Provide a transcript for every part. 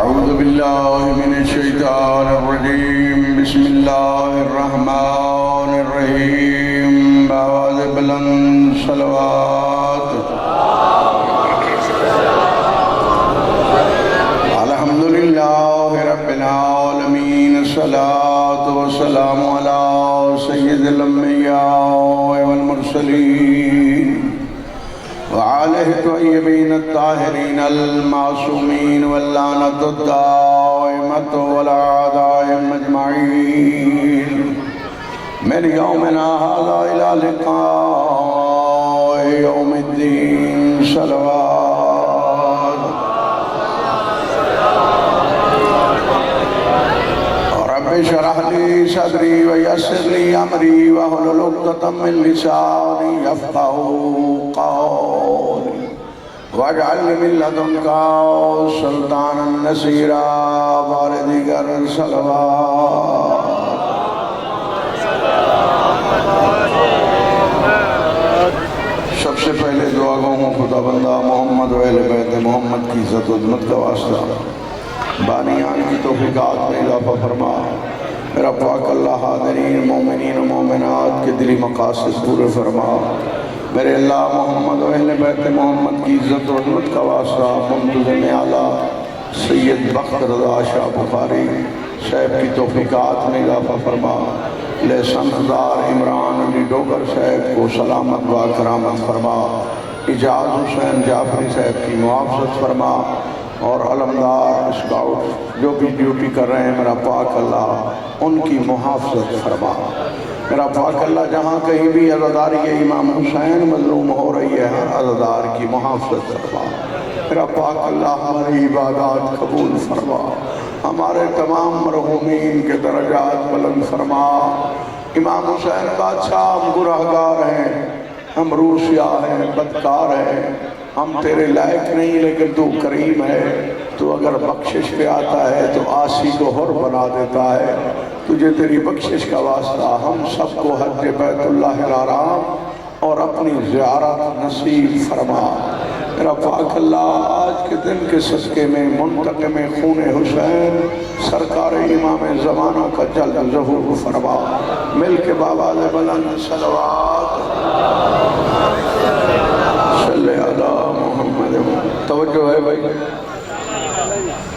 أعوذ بالله من الشيطان الرجيم بسم الله الرحمن الرحيم بآواز بلند صلوات الحمد لله رب العالمين الصلاة والسلام على سيد الأنبياء والمرسلين وعليه الطيبين الطاهرين المعصومين واللعنة الدائمة والأعداء أجمعين من يومنا هذا إلى لقاء يوم الدين صلوات رب اشرح لي صدري ويسر لي أمري واحلل عقدة من لساني يفقهوا قولي واجعل من لدنك سلطانا نصيرا باردگر صلوات سب سے پہلے دعا گو ہوں خدا بندہ محمد و اہل بیت محمد کی عزت و عظمت کا واسطہ بانیان کی توفیقات میں اضافہ فرما میرا پاک اللہ حاضرین مومنین و مومنات کے دلی مقاصد پورے فرما میرے اللہ محمد و اہل بیت محمد کی عزت و عظمت کا واسطہ منتظم اعلیٰ سید بخت رضا شاہ بخاری صاحب کی توفیقات میں اضافہ فرما لسندار عمران علی ڈوگر صاحب کو سلامت و کرامت فرما اجاز حسین جعفری صاحب کی محافظت فرما اور علمدار اسکاؤٹ جو بھی ڈیوٹی کر رہے ہیں میرا پاک اللہ ان کی محافظت فرما میرا پاک اللہ جہاں کہیں بھی عزاداری امام حسین مظلوم ہو رہی ہے ہر عزادار کی محافظت فرما میرا پاک اللہ ہماری عبادات قبول فرما ہمارے تمام مرحومین کے درجات بلند فرما امام حسین بادشاہ ہم گناہگار ہیں ہم روسیہ ہیں بدکار ہیں ہم تیرے لائق نہیں لیکن تو کریم ہے تو اگر بخشش پہ آتا ہے تو آسی کو حر بنا دیتا ہے تجھے تیری بخشش کا واسطہ ہم سب کو حج بیت اللہ الحرام اور اپنی زیارت نصیب فرما میرا پاک اللہ آج کے دن کے صدقے میں منتقم خون حسین سرکار امام زمانہ کا جلد ظہور فرما مل کے بآواز بلند صلوات صلی اللہ محمد توجہ ہے بھائی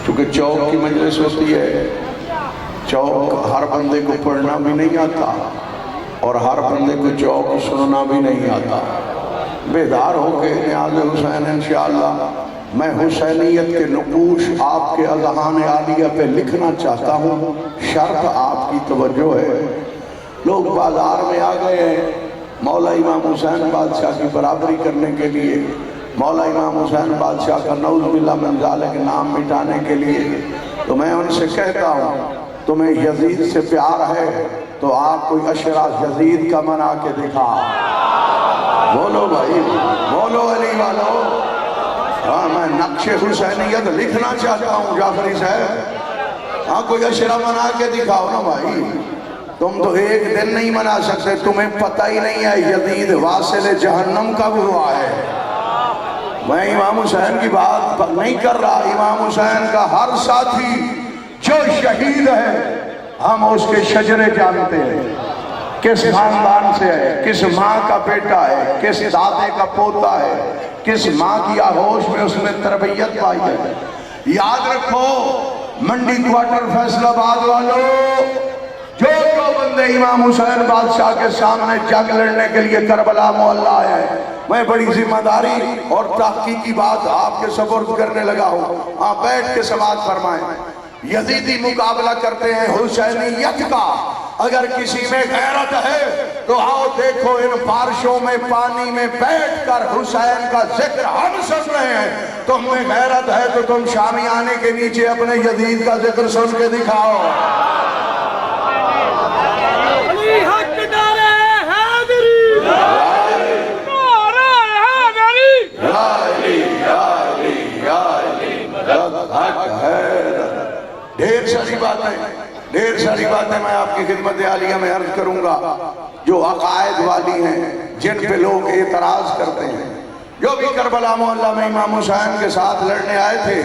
چونکہ چوک کی مجلس ہوتی ہے چوک ہر بندے کو پڑھنا بھی نہیں آتا اور ہر بندے کو چوک سننا بھی نہیں آتا بیدار ہو کے نیاز حسین انشاءاللہ میں حسینیت کے نقوش آپ کے اذہان عالیہ پہ لکھنا چاہتا ہوں شرط آپ کی توجہ ہے لوگ بازار میں آ گئے ہیں مولا امام حسین بادشاہ کی برابری کرنے کے لیے مولا امام حسین بادشاہ کا نعوذ باللہ من ذالک نام مٹانے کے لیے تو میں ان سے کہتا ہوں تمہیں یزید سے پیار ہے تو آپ کوئی اشرا یزید کا منا کے دکھا بولو بھائی بولو علی والو ہاں میں نقش حسینیت لکھنا چاہتا ہوں جعفری صاحب ہاں کوئی اشرا منا کے دکھاؤ نا بھائی تم تو ایک دن نہیں منا سکتے تمہیں پتہ ہی نہیں ہے یزید واصل جہنم کب ہوا ہے میں امام حسین کی بات نہیں کر رہا امام حسین کا ہر ساتھی جو شہید ہے ہم اس کے شجرے جانتے ہیں کس خاندان سے ہے کس ماں کا بیٹا ہے کس دادے کا پوتا ہے کس ماں کی آغوش میں اس نے تربیت پائی ہے یاد رکھو منڈی کوارٹر فیصل آباد والوں جو بندے امام حسین بادشاہ کے سامنے جنگ لڑنے کے لیے کربلا محلہ آیا ہے میں بڑی ذمہ داری اور تحقیقی بات آپ کے سپرد کرنے لگا ہوں آپ بیٹھ کے سماعت فرمائیں یزیدی مقابلہ کرتے ہیں حسینیت کا اگر کسی میں غیرت ہے تو آؤ دیکھو ان بارشوں میں پانی میں بیٹھ کر حسین کا ذکر ہم سن رہے ہیں تم میں غیرت ہے تو تم شامیانے کے نیچے اپنے یزید کا ذکر سن کے دکھاؤ ڈھیر ساری باتیں میں آپ کی خدمت عالیہ میں عرض کروں گا جو عقائد والی ہیں جن پہ لوگ اعتراض کرتے ہیں جو بھی کربلا محلہ میں امام حسین کے ساتھ لڑنے آئے تھے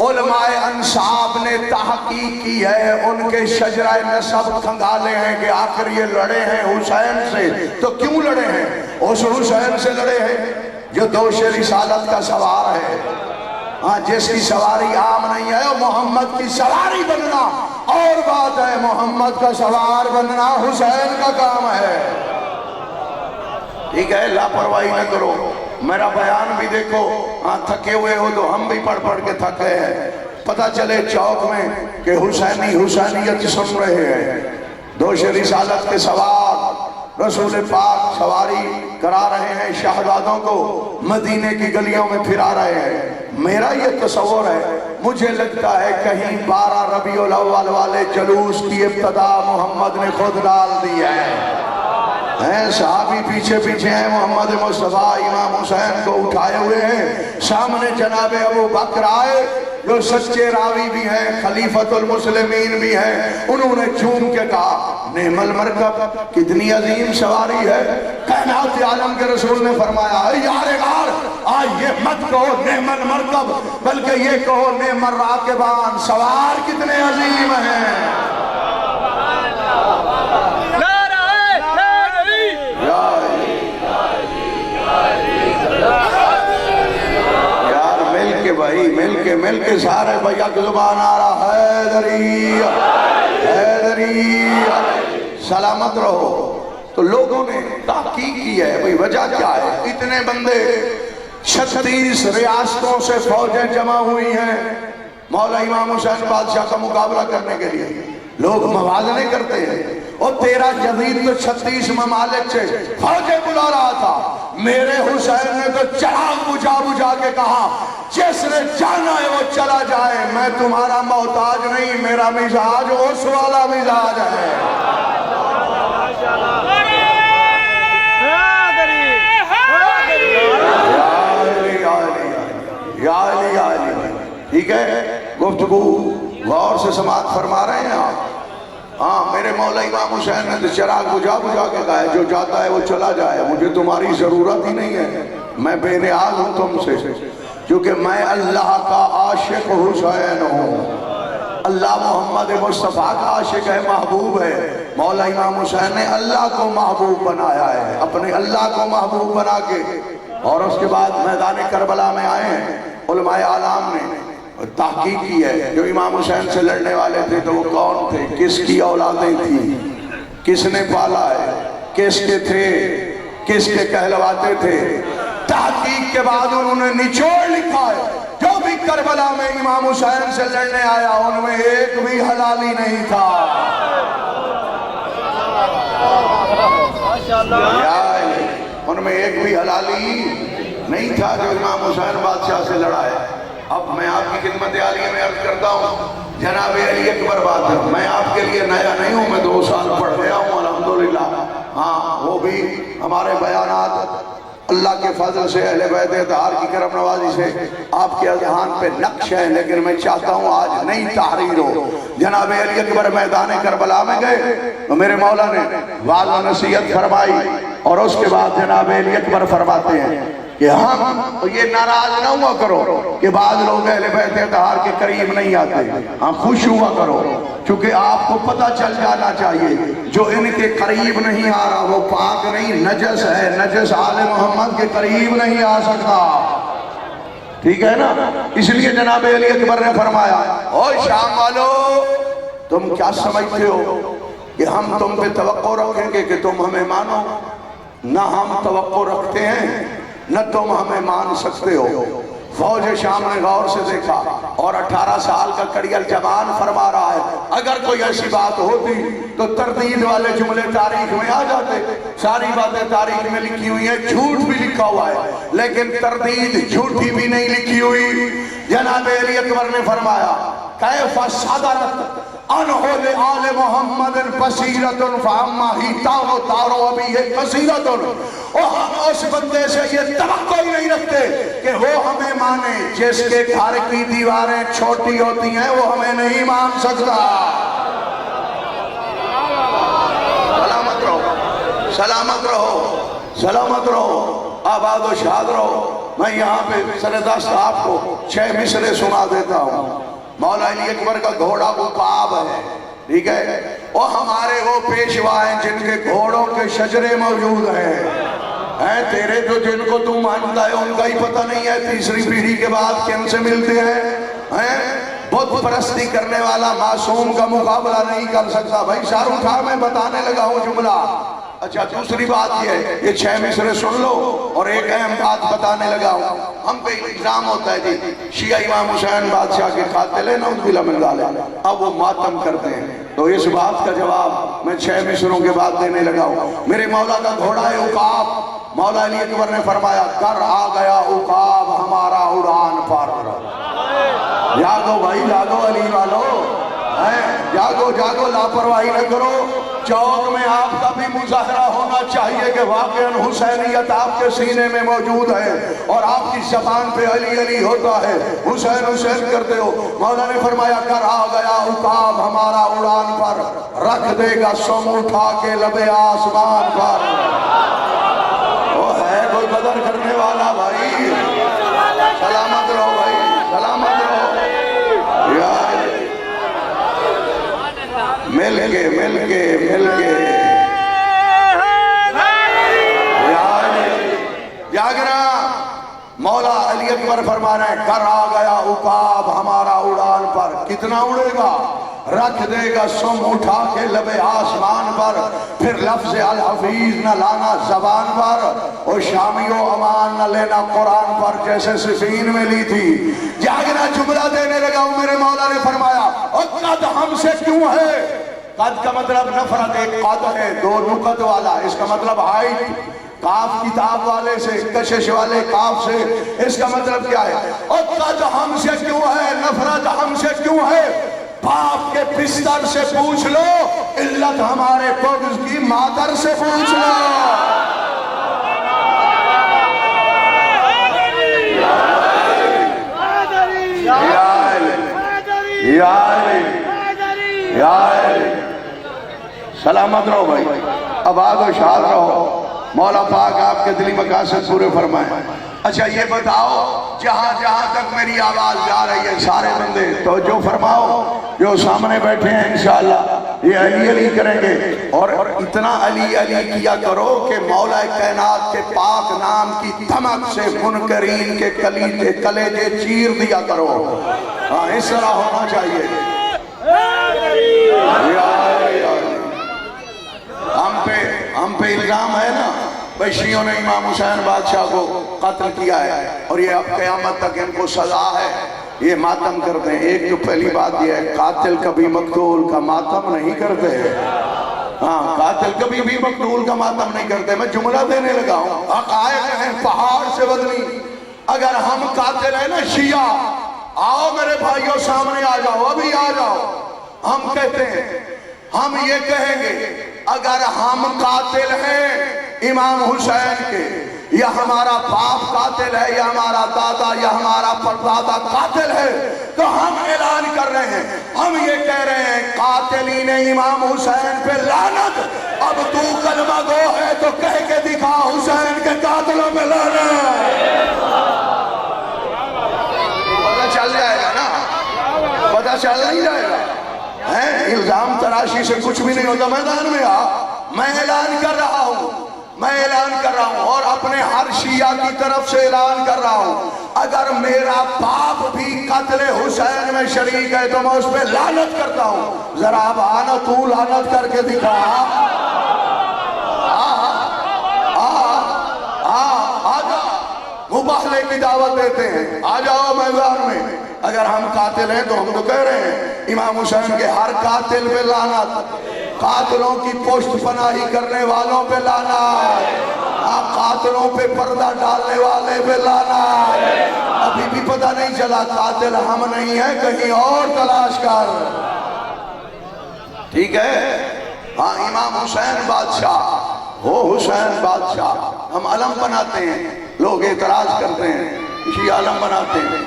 علماء انصاب نے تحقیق کی ہے، ان کے شجرہ نسب کھنگالے ہیں کہ آخر یہ لڑے ہیں حسین سے، تو کیوں لڑے ہیں؟ اس حسین سے لڑے ہیں جو دوش رسالت کا سوار ہے، جس کی سواری عام نہیں ہے۔ محمد کی سواری بننا اور بات ہے، محمد کا سوار بننا حسین کا کام ہے۔ ٹھیک ہے، لاپرواہی نہ کرو، میرا بیان بھی دیکھو، تھکے ہوئے ہو تو ہم بھی پڑھ پڑھ کے تھک گئے ہیں، پتہ چلے چوک میں کہ حسینیت سن رہے ہیں، دوش رسالت کے سوار رسول پاک سواری کرا رہے ہیں، شہزادوں کو مدینے کی گلیوں میں پھرا رہے ہیں۔ میرا یہ تصور ہے، مجھے لگتا ہے کہیں 12 ربیع الاول والے جلوس کی ابتدا محمد نے خود ڈال دی ہے۔ صحابی پیچھے پیچھے ہیں، محمد مصطفیٰ امام حسین کو اٹھائے ہوئے ہیں، سامنے جناب ابو بکر آئے جو سچے راوی بھی ہیں، خلیفۃ المسلمین بھی ہیں، انہوں نے جھوم کے کہا نعم المرکب، کتنی عظیم سواری ہے۔ کائنات عالم کے رسول نے فرمایا اے یار غار، آج یہ مت کہو نعم المرکب، بلکہ یہ کہو نعم الراکبان، سوار کتنے عظیم ہیں۔ مل کے سارے بھیا کی زبان آ رہا حیدری حیدری، سلامت رہو۔ تو لوگوں نے تحقیق کی ہے، بھئی وجہ کیا ہے؟ اتنے بندے 36 ریاستوں سے فوجیں جمع ہوئی ہیں مولا امام حسین بادشاہ کا مقابلہ کرنے کے لیے، لوگ موازنے کرتے ہیں، اور 13 جدید تو 36 ممالک سے فوجیں بلا رہا تھا۔ میرے حسین نے تو چراغ بجھا بجھا کے کہا جس نے جانا ہے وہ چلا جائے، میں تمہارا محتاج نہیں، میرا مزاج اس والا مزاج ہے۔ ٹھیک ہے، گفتگو غور سے سماعت فرما رہے ہیں آپ؟ ہاں، میرے مولا امام حسین نے تو چراغ بجھا بجھا کے کہا ہے جو جاتا ہے وہ چلا جائے، مجھے تمہاری ضرورت ہی نہیں ہے، میں بے نیاز ہوں تم سے، کیونکہ میں اللہ کا عاشق حسین ہوں، اللہ محمد مصطفیٰ کا عاشق ہے، محبوب ہے۔ مولا امام حسین نے اللہ کو محبوب بنایا ہے، اپنے اللہ کو محبوب بنا کے، اور اس کے بعد میدان کربلا میں آئے ہیں۔ علماء اعلام نے تحقیق کی ہے، جو امام حسین سے لڑنے والے تھے تو وہ کون تھے، کس کی اولادیں تھیں، کس نے پالا ہے، کس کے تھے، کس کے کہلواتے تھے۔ تحقیق کے بعد انہوں نے نچوڑ لکھا ہے، جو بھی کربلا میں امام حسین سے لڑنے آیا ان میں ایک بھی حلالی نہیں تھا۔ ان میں ایک بھی حلالی نہیں تھا جو امام حسین بادشاہ سے لڑا ہے۔ اب میں آپ کی خدمت عالیہ میں عرض کرتا ہوں، جناب علی اکبر بات ہے، میں آپ کے لیے نیا نہیں ہوں، میں 2 سال پڑھ گیا ہوں الحمدللہ۔ ہاں، وہ بھی ہمارے بیانات اللہ کے فضل سے، اہل بیت اطہار کی کرم نوازی سے آپ کے اذہان پہ نقش ہے، لیکن میں چاہتا ہوں آج نئی تحریر ہو۔ جناب علی اکبر میدان کربلا میں گئے تو میرے مولا نے وعظ و نصیحت فرمائی، اور اس کے بعد جناب علی اکبر فرماتے ہیں کہ ہم یہ ناراض نہ ہوا کرو کہ بعض لوگ اہل بیت اطہار کے قریب نہیں آتے، ہم خوش ہوا کرو، چونکہ آپ کو پتہ چل جانا چاہیے جو ان کے قریب نہیں آ رہا وہ پاک نہیں، نجس ہے، نجس آل محمد کے قریب نہیں آ سکتا۔ ٹھیک ہے نا؟ اس لیے جناب علی اکبر نے فرمایا او شام والو، تم کیا سمجھتے ہو کہ ہم تم پہ توقع رکھیں گے کہ تم ہمیں مانو؟ نہ ہم توقع رکھتے ہیں نہ تم ہمیں مان سکتے ہو۔ فوج شام نے غور سے دیکھا اور 18 سال کا کڑیل جوان فرما رہا ہے، اگر کوئی ایسی بات ہوتی تو تردید والے جملے تاریخ میں آ جاتے، ساری باتیں تاریخ میں لکھی ہوئی ہیں، جھوٹ بھی لکھا ہوا ہے، لیکن تردید جھوٹی بھی نہیں لکھی ہوئی۔ جناب علی اکبر نے فرمایا کیف صدرت عنہ لآل محمد بصیرت فاما ہی تاو تارو ابھی ہے بصیرت، اور ہم اس بندے سے یہ توقع ہی نہیں رکھتے کہ وہ ہمیں مانے، جس کے گھر کی دیواریں چھوٹی ہوتی ہیں وہ ہمیں نہیں مان سکتا۔ سلامت رہو، سلامت رہو، سلامت رہو، آباد و شاد رہو۔ میں یہاں پہ سردست آپ کو 6 مصرے سنا دیتا ہوں۔ مولا علی اکبر کا گھوڑا عقاب ہے، ٹھیک ہے، اور ہمارے وہ پیشوا ہیں جن کے گھوڑوں کے شجرے موجود ہیں تیرے جو جن کو تو مانتا ہے ان کا ہی پتہ نہیں ہے تیسری پیڑھی کے بعد کن سے ملتے ہیں۔ بت پرستی کرنے والا معصوم کا مقابلہ نہیں کر سکتا۔ بھائی شاہ رخ خان میں بتانے لگا ہوں جملہ۔ اچھا دوسری بات یہ ہے، یہ 6 مصرے سن لو اور ایک اہم بات بتانے لگا ہوں۔ ہم پہ الزام ہوتا ہے جی شیعہ امام حسین بادشاہ کے قاتل ہیں، نعوذ باللہ من ذالک، اب وہ ماتم کرتے ہیں۔ تو اس بات کا جواب میں 6 مصروں کے بعد دینے لگا ہوں۔ میرے مولا کا گھوڑا ہے عقاب۔ مولا علی اکبر نے فرمایا کر آ گیا عقاب ہمارا اڑان پر۔ جاگو بھائی جاگو علی والو، جاگو جاگو، لاپرواہی نہ کرو۔ چوک میں آپ کا بھی مظاہرہ ہونا چاہیے کہ واقعاً حسینیت آپ کے سینے میں موجود ہے اور آپ کی زبان پہ علی علی ہوتا ہے، حسین حسین کرتے ہو۔ مولا نے فرمایا کر آ گیا عقاب ہمارا اڑان پر، رکھ دے گا سم اٹھا کے لبے آسمان پر۔ وہ ہے کوئی قدر کرنے والا بھائی، سلامت رہو بھائی، سلامت رہو۔ مل کے جاگنا۔ مولا علی اکبر فرما رہے ہیں کر آ گیا عقاب ہمارا اڑان پر، کتنا اڑے گا؟ رکھ دے گا سم اٹھا کے لبے آسمان پر، پھر لفظ الحفیظ نہ لانا زبان پر، اور شامیوں امان نہ لینا قرآن پر جیسے صفین میں لی تھی۔ جاگنا جملہ دینے لگا ہوں، میرے مولا نے فرمایا قد ہم سے کیوں ہے؟ قد کا مطلب نفرت، ایک قد ہے 2 نقط والا، اس کا مطلب ہائٹ، کاف کتاب والے سے، کشش والے کاف سے، اس کا مطلب کیا ہے؟ اور قد ہم سے کیوں ہے، نفرت ہم سے کیوں ہے؟ باپ کے بستر سے پوچھ لو، علت ہمارے بغض کی مادر سے پوچھ لو۔ سلامت رہو بھائی، آباد و شاد رہو، مولا پاک آپ کے دلی مقاصد پورے فرمائیں۔ اچھا یہ بتاؤ جہاں جہاں تک میری آواز جا رہی ہے سارے بندے توجہ فرماؤ، جو سامنے بیٹھے ہیں انشاءاللہ یہ علی علی کریں گے، اور اتنا علی علی کیا کرو کہ مولا کائنات کے پاک نام کی دھمک سے منکرین کے کلیجے چیر دیا کرو۔ ہاں اس طرح ہونا چاہیے۔ ہم پہ الزام ہے نا بھئی شیعوں نے امام حسین بادشاہ کو قتل کیا ہے اور یہ اب قیامت تک ان کو سزا ہے، یہ ماتم کرتے ہیں۔ ایک تو پہلی بات یہ ہے قاتل کبھی مقتول کا ماتم نہیں کرتے، ہاں قاتل کبھی بھی مقتول کا ماتم نہیں کرتے۔ میں جملہ دینے لگا ہوں، حقائق ہیں پہاڑ سے بدلی۔ اگر ہم قاتل ہیں نا شیعہ، آؤ میرے بھائیوں سامنے آ جاؤ، ابھی آ جاؤ۔ ہم کہتے ہیں، ہم یہ کہیں گے اگر ہم قاتل ہیں امام حسین کے، یا ہمارا باپ قاتل ہے، یا ہمارا دادا یا ہمارا پردادا قاتل ہے، تو ہم اعلان کر رہے ہیں، ہم یہ کہہ رہے ہیں قاتلین امام حسین پہ لعنت۔ اب تو کلمہ گو ہے تو کہہ کے دکھا حسین کے قاتلوں پہ لعنت۔ پتہ چل جائے گا نا، پتہ چل نہیں جائے گا۔ الزام تراشی سے کچھ بھی نہیں ہوتا۔ میدان میں میں اعلان کر رہا ہوں اور اپنے ہر شیعہ کی طرف سے اعلان کر رہا ہوں، اگر میرا باپ بھی قتل حسین میں شریک ہے تو میں اس پہ لعنت کرتا ہوں۔ ذرا اب آنا تو لعنت کر کے دکھا۔ آجا مباہلے کی دعوت دیتے ہیں، آ جاؤ میدان میں۔ اگر ہم قاتل ہیں تو ہم تو کہہ رہے ہیں امام حسین کے ہر قاتل پہ لعنت، قاتلوں کی پشت پناہی کرنے والوں پہ لعنت، قاتلوں پہ پردہ ڈالنے والے پہ لعنت۔ ابھی بھی پتہ نہیں چلا قاتل ہم نہیں ہیں، کہیں اور تلاش کر۔ ٹھیک ہے، ہاں امام حسین بادشاہ ہو، حسین بادشاہ، ہم علم بناتے ہیں، لوگ اعتراض کرتے ہیں، شیعہ علم بناتے ہیں۔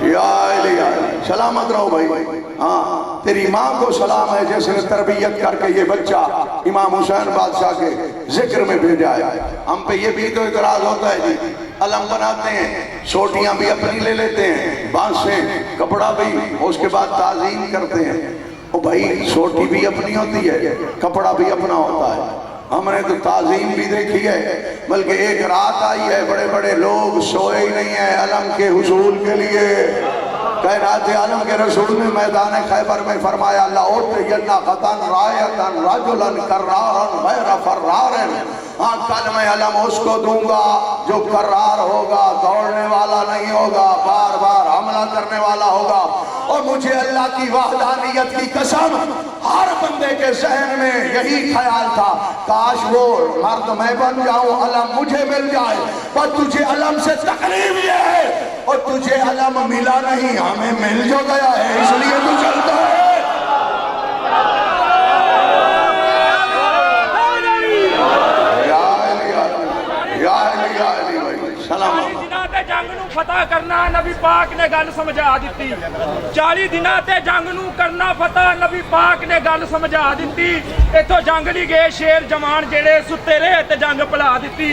یا علی سلامت رہو بھائی، ہاں تیری ماں کو سلام ہے جس نے تربیت کر کے یہ بچہ امام حسین بادشاہ کے ذکر میں بھیجا ہے۔ ہم پہ یہ بھی تو اعتراض ہوتا ہے جی علم بناتے ہیں، سوٹیاں بھی اپنی لے لیتے ہیں، بانس سے کپڑا بھی، اس کے بعد تعظیم کرتے ہیں۔ او بھائی سوٹی بھی اپنی ہوتی ہے، کپڑا بھی اپنا ہوتا ہے۔ ہم نے تو تعظیم بھی دیکھی ہے، بلکہ ایک رات آئی ہے بڑے بڑے لوگ سوئے ہی نہیں ہیں علم کے حصول کے لیے۔ کائنات عالم کے رسول نے میدان خیبر میں فرمایا لَأُعْطِيَنَّ غَدًا رَائِحَةً رَجُلًا كَرَّارًا غَيْرَ فَرَّارٍ، ہاں کل میں علم اس کو دوں گا جو کرار ہوگا، دوڑنے والا نہیں ہوگا، بار بار حملہ کرنے والا ہوگا۔ اور مجھے اللہ کی وحدانیت کی قسم، ہر بندے کے ذہن میں یہی خیال تھا، کاش وہ مرد میں بن جاؤں، علم مجھے مل جائے۔ پر تجھے علم سے تکلیف یہ ہے، اور تجھے علم ملا نہیں، ہمیں مل جو گیا ہے، اس لیے تو چلتا ہے۔ جنگ نو فتح کرنا نبی پاک نے گل سمجھا دیتی، 40 دنوں تے جنگ نو کرنا فتح نبی پاک نے گل سمجھا دیتی۔ اتھوں جنگ نہیں گئے شیر جوان جڑے ستے رہے تے جنگ پلا دیتی۔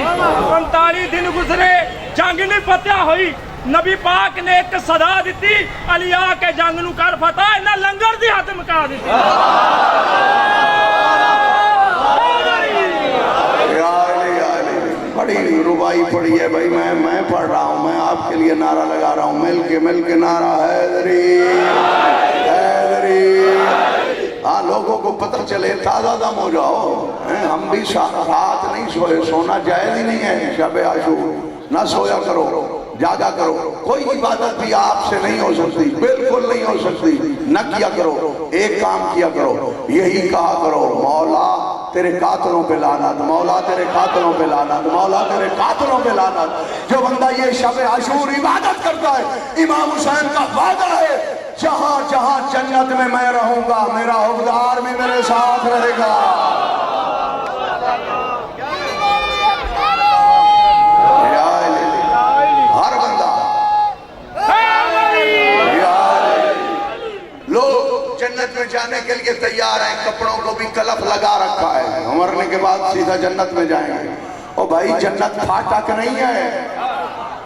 45 دن گزرے جنگ نہیں فتح ہوئی، نبی پاک نے ایک صدا دیتی، علی آ کے جنگ نو کر فتح، انہاں لنگر دی حد مکا دیتی۔ بڑی ربائی پڑھی ہے بھائی، میں پڑھ رہا ہوں، میں آپ کے لیے نعرہ لگا رہا ہوں، مل کے نعرہ حیدری حیدری۔ ہاں لوگوں کو پتہ چلے، تازہ دم ہو جاؤ۔ ہم بھی رات نہیں سوئے، سونا جائز ہی نہیں ہے شب عاشور، نہ سویا کرو، جاگا کرو۔ کوئی عبادت بھی آپ سے نہیں ہو سکتی، بالکل نہیں ہو سکتی، نہ کیا کرو، ایک کام کیا کرو، یہی کہا کرو مولا تیرے قاتلوں پہ لعنت، مولا تیرے قاتلوں پہ لعنت، مولا تیرے قاتلوں پہ لعنت۔ جو بندہ یہ شب عاشور عبادت کرتا ہے، امام حسین کا وعدہ ہے جہاں جہاں جنت میں میں رہوں گا میرا حوضدار بھی میرے ساتھ رہے گا۔ ہر بندہ لوگ جنت میں جانے کے لیے تیار ہیں، کپڑوں کو بھی کلف لگا رکھا ہے، مرنے کے بعد سیدھا جنت میں جائیں گے۔ او بھائی جنت پھاٹک نہیں ہے،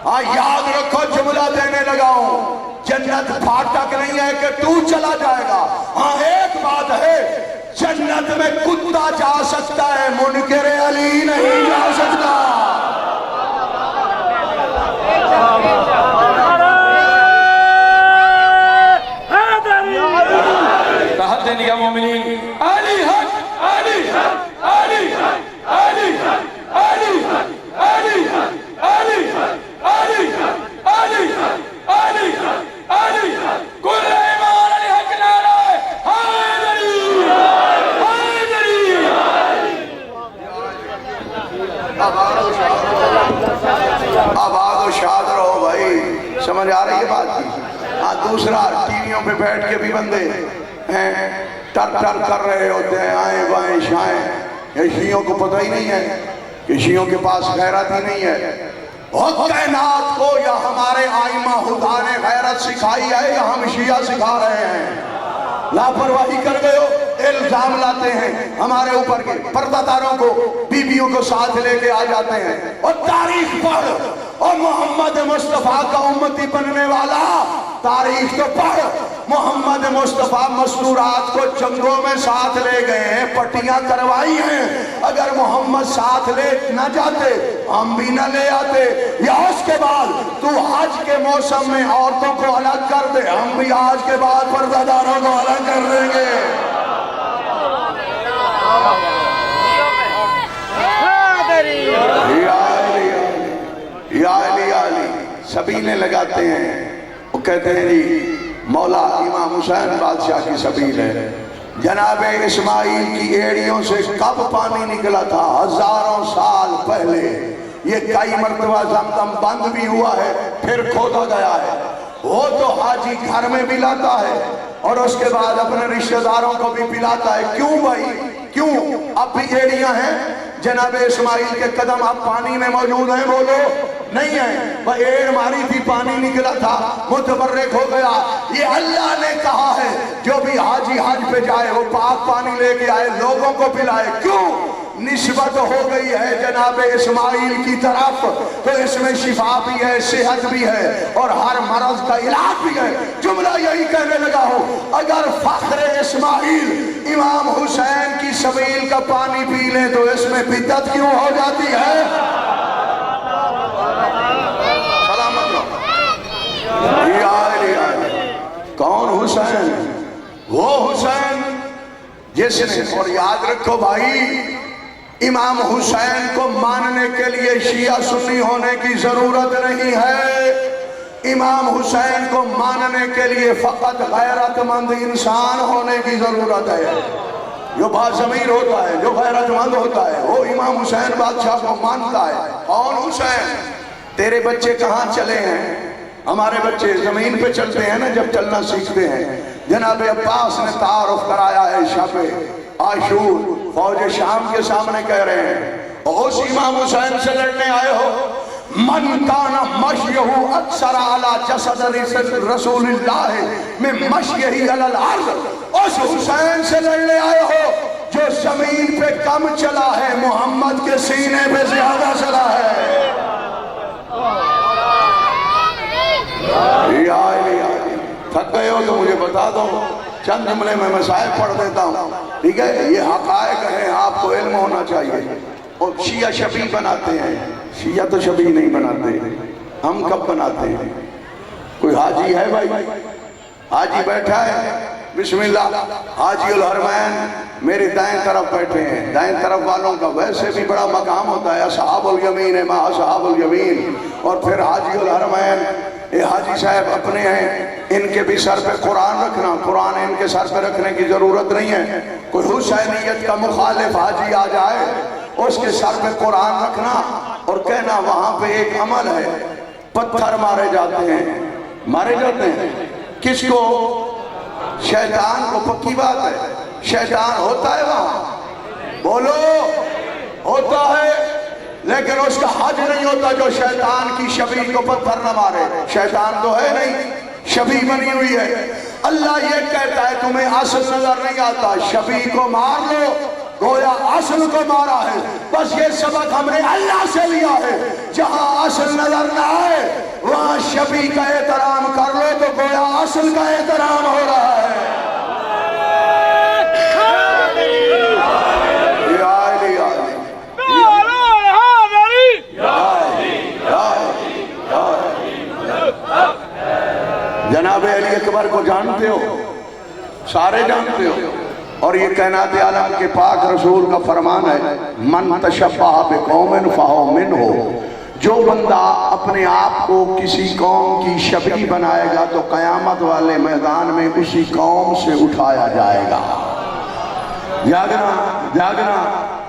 ہاں یاد رکھو جملہ دینے لگا ہوں، جنت پھاٹک نہیں ہے کہ تو چلا جائے گا۔ ہاں ایک بات ہے، جنت میں کتا جا سکتا ہے، منکر علی نہیں جا سکتا۔ تحدن یا مومنین علی حق علی حق علی حق علی حق علی حق علی حق علی حق علی حق علی حق علی حق علی حق کل ایمان علی حق نعرہ حیدری حیدری۔ آباد و شاد رہو بھائی، سمجھ آ رہی ہے بات کی؟ ہاں دوسرا ٹی ویوں پہ بیٹھ کے بھی بندے ٹر ٹر کر رہے ہوتے ہیں، آئیں بائیں شائیں۔ یہ شیعوں کو پتہ ہی نہیں ہے کہ شیعوں کے پاس غیرت ہی نہیں ہے۔ اور کائنات کو یا ہمارے آئمہ خدا نے غیرت سکھائی ہے یا ہم شیعہ سکھا رہے ہیں؟ لاپرواہی کر گئے ہو، الزام لاتے ہیں ہمارے اوپر کے، پردہ داروں کو بیویوں کو ساتھ لے کے آ جاتے ہیں۔ اور تاریخ پڑھ، اور محمد مصطفیٰ کا امتی بننے والا تاریخ تو پڑھ۔ محمد مصطفیٰ مستورات کو جنگوں میں ساتھ لے گئے ہیں، پٹیاں کروائی ہیں۔ اگر محمد ساتھ لے نہ جاتے ہم بھی نہ لے آتے۔ یا اس کے بعد تو حج کے موسم میں عورتوں کو الگ کر دے، ہم بھی آج کے بعد پردہ داروں کو الگ کر دیں گے۔ یا علی علی سبیلیں لگاتے ہیں، وہ کہتے ہیں جی مولا امام حسین بادشاہ کی سبیل ہے۔ جناب اسماعیل کی ایڑیوں سے کب پانی نکلا تھا؟ ہزاروں سال پہلے۔ یہ کئی مرتبہ زمزم بند بھی ہوا ہے، پھر کھودا گیا ہے۔ وہ تو حاجی گھر میں بھی لاتا ہے اور اس کے بعد اپنے رشتہ داروں کو بھی پلاتا ہے۔ کیوں بھائی کیوں؟ اب بھی ایڑیاں ہیں، جناب اسماعیل کے قدم اب پانی میں موجود ہیں، بولو نہیں ہیں؟ وہ ایڑ ماری تھی، پانی نکلا تھا، متبرک ہو گیا۔ یہ اللہ نے کہا ہے جو بھی حاجی حج پہ جائے وہ پاک پانی لے کے آئے، لوگوں کو پلائے۔ کیوں؟ نسبت ہو گئی ہے جناب اسماعیل کی طرف، تو اس میں شفا بھی ہے، صحت بھی ہے، اور ہر مرض کا علاج بھی ہے۔ جملہ یہی کہنے لگا ہوں، اگر فخر اسماعیل امام حسین کی سبیل کا پانی پی لیں تو اس میں بدعت کیوں ہو جاتی ہے؟ سلامت کون حسین؟ وہ حسین جس نے، اور یاد رکھو بھائی، امام حسین کو ماننے کے لیے شیعہ سنی ہونے کی ضرورت نہیں ہے، امام حسین کو ماننے کے لیے فقط غیرت مند انسان ہونے کی ضرورت ہے۔ جو باضمیر ہوتا ہے، جو غیرت مند ہوتا ہے، وہ امام حسین بادشاہ کو مانتا ہے۔ کون حسین؟ تیرے بچے کہاں چلے ہیں؟ ہمارے بچے زمین پہ چلتے ہیں نا جب چلنا سیکھتے ہیں۔ جناب عباس نے تعارف کرایا ہے شب عاشور، فوج شام کے سامنے کہہ رہے ہیں، اس امام حسین سے لڑنے آئے ہو؟ من کانا مشیہو اکثر علی جسد رسول اللہ میں مشیہی علی الارض، اس حسین سے لڑنے آئے ہو جو زمین پہ کم چلا ہے، محمد کے سینے پہ زیادہ چلا ہے۔ تھک گئے ہو تو مجھے بتا دو، چند جملے میں مسائل پڑھ دیتا ہوں، ٹھیک ہے؟ یہ حقائق ہیں، آپ کو علم ہونا چاہیے۔ اور شیعہ شبیہ بناتے ہیں، شیعہ تو شبیہ نہیں بناتے، ہم کب بناتے ہیں؟ کوئی حاجی ہے بھائی؟ حاجی بیٹھا ہے، بسم اللہ، حاجی الحرمین میری دائیں طرف بیٹھے ہیں۔ دائیں طرف والوں کا ویسے بھی بڑا مقام ہوتا ہے، اصحاب الیمین ما اصحاب الیمین، اور پھر حاجی الحرمین، یہ حاجی صاحب اپنے ہیں، ان کے بھی سر پہ قرآن رکھنا، قرآن ان کے سر پہ رکھنے کی ضرورت نہیں ہے۔ کوئی حسینیت کا مخالف حاجی آ جائے، اس کے سر پہ قرآن رکھنا اور کہنا وہاں پہ ایک عمل ہے، پتھر مارے جاتے ہیں۔ مارے جاتے ہیں کس کو؟ شیطان کو۔ پکی بات ہے، شیطان ہوتا ہے وہاں، بولو ہوتا ہے، لیکن اس کا حج نہیں ہوتا جو شیطان کی شبیہ کو پتھر نہ مارے۔ شیطان تو ہے نہیں، شبیہ بنی ہوئی ہے۔ اللہ یہ کہتا ہے تمہیں اصل نظر نہیں آتا، شبیہ کو مار لو، گویا اصل کو مارا ہے۔ بس یہ سبق ہم نے اللہ سے لیا ہے، جہاں اصل نظر نہ آئے وہاں شبیہ کا احترام کر لو تو گویا اصل کا احترام ہو رہا ہے۔ جناب علی اکبر کو جانتے ہو؟ سارے جانتے ہو، اور یہ کائنات عالم کے پاک رسول کا فرمان ہے، من تشبہ بقوم فہو منہ، جو بندہ اپنے آپ کو کسی قوم کی شبیہ بنائے گا تو قیامت والے میدان میں اسی قوم سے اٹھایا جائے گا۔ جاگنا جاگنا۔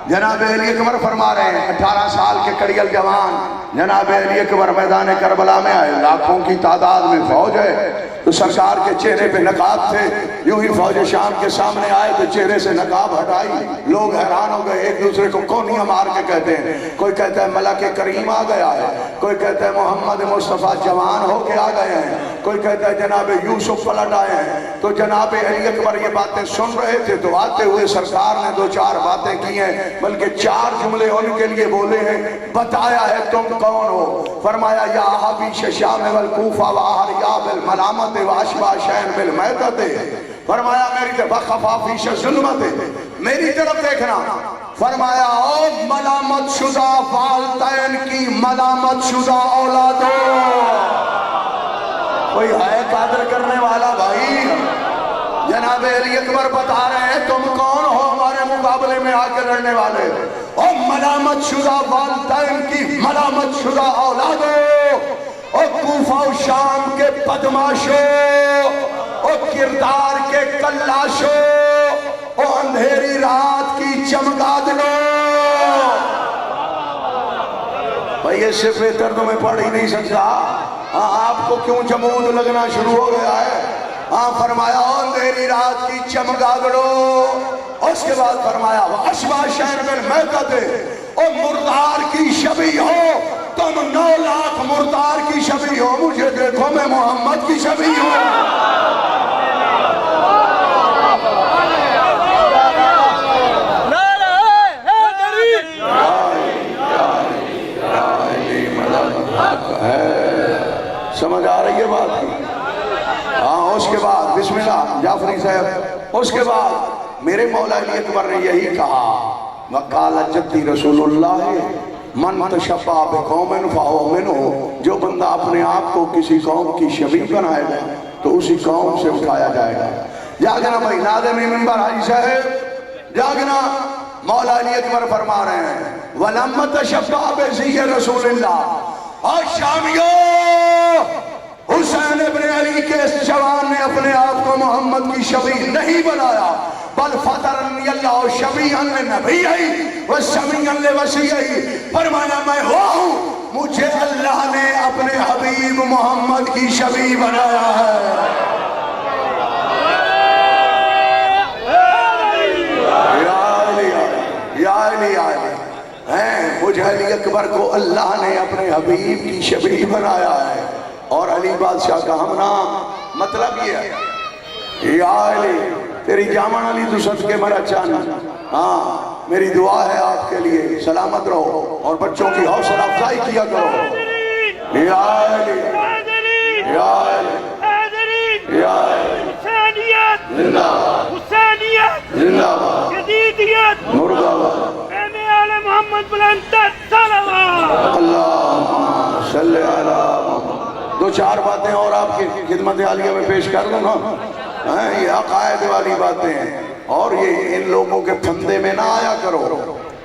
جناب علی اکبر فرما رہے ہیں، 18 سال کے کڑیل جوان جناب علی اکبر میدان کربلا میں آئے، لاکھوں کی تعداد میں فوج ہے، تو سرکار کے چہرے پہ نقاب تھے، یوں ہی فوج شام کے سامنے آئے تو چہرے سے نقاب ہٹائی، لوگ حیران ہو گئے، ایک دوسرے کو کونیاں مار کے کہتے ہیں، کوئی کہتا ہے ملک کریم آ گیا ہے، کوئی کہتا ہے محمد مصطفیٰ جوان ہو کے آ گئے ہیں، کوئی کہتا ہے جناب یوسف پلٹ آئے ہیں۔ تو جناب علی اکبر یہ باتیں سن رہے تھے تو آتے ہوئے سرکار نے 2-4 باتیں کی ہیں، بلکہ 4 جملے ان کے لیے بولے ہیں۔ بتایا ہے تم کون ہو؟ فرمایا یا حبیش شام والکوفہ وآہریاب الملامت واشبہ شین بالمیتت، فرمایا میری طرف خفافیش ظلمت، میری طرف دیکھنا۔ فرمایا او ملامت شدہ والدین کی ملامت شدہ اولادوں، کوئی ہے قادر کرنے والا بھائی؟ جناب علی اکبر بتا رہے ہیں تم کون ہو ہمارے مقابلے میں آ کے لڑنے والے؟ او ملامت شدہ والدین کی ملامت شدہ اولادوں، او کوفہ و شام کے بدماشو، او کردار کے کلاشو، او اندھیری رات کی چمگادڑو۔ بھئی اس سے بہتر تو میں پڑھ ہی نہیں سکتا، آپ کو کیوں جمود لگنا شروع ہو گیا ہے؟ فرمایا اندھیری رات کی چمگادڑو، اس کے بعد فرمایا واشبہ شین بالمیتت، او مردار کی شبیہ ہو، تم 9 لاکھ مردار کی شبیہ ہو، مجھے دیکھو میں محمد کی شبیہ ہوں۔ اس کے بعد میرے مولا علی اکبر نے یہی کہا وقال جدی رسول اللہ من تشبہ بقوم فہو منہ، جو بندہ اپنے آپ کو کسی قوم کی شبیہ بنائے گا تو اسی قوم سے اٹھایا جائے گا۔ جاگنا بھائی، ناظم منبر حاجی صاحب جاگنا، مولا علی اکبر فرما رہے ہیں وَلَمَّ تَشَبَّهَ بِزِيِّ رسول اللہ، اور شامیوں حسین ابن علی کے اس جوان نے اپنے آپ کو محمد کی شبیہ نہیں بنایا، بل فطرنی اللہ شبیہا لنبیہی وسمیعا لوصیہی، فرمایا میں وہ ہوں مجھے اللہ نے اپنے حبیب محمد کی شبیہ بنایا ہے۔ مجھے علی اکبر کو اللہ نے اپنے حبیب کی شبیہ بنایا ہے، اور علی بادشاہ کا ہم نام مطلب یہ ہے یا علی تیری جامن علی تو صدقے مرا چانا، ہاں میری دعا ہے آپ کے لیے سلامت رہو اور بچوں کی حوصلہ افزائی کیا کرو۔ یا علی یا علی یا علی حسینیت زندہ باد حسینیت زندہ باد جدیدیت مرد آباد محمد بلند صلوات اللہم صلی علی محمد۔ دو چار باتیں اور آپ کی خدمت عالیہ میں پیش کر دوں نا، یہ عقائد والی باتیں ہیں، اور یہ ان لوگوں کے پھندے میں نہ آیا کرو،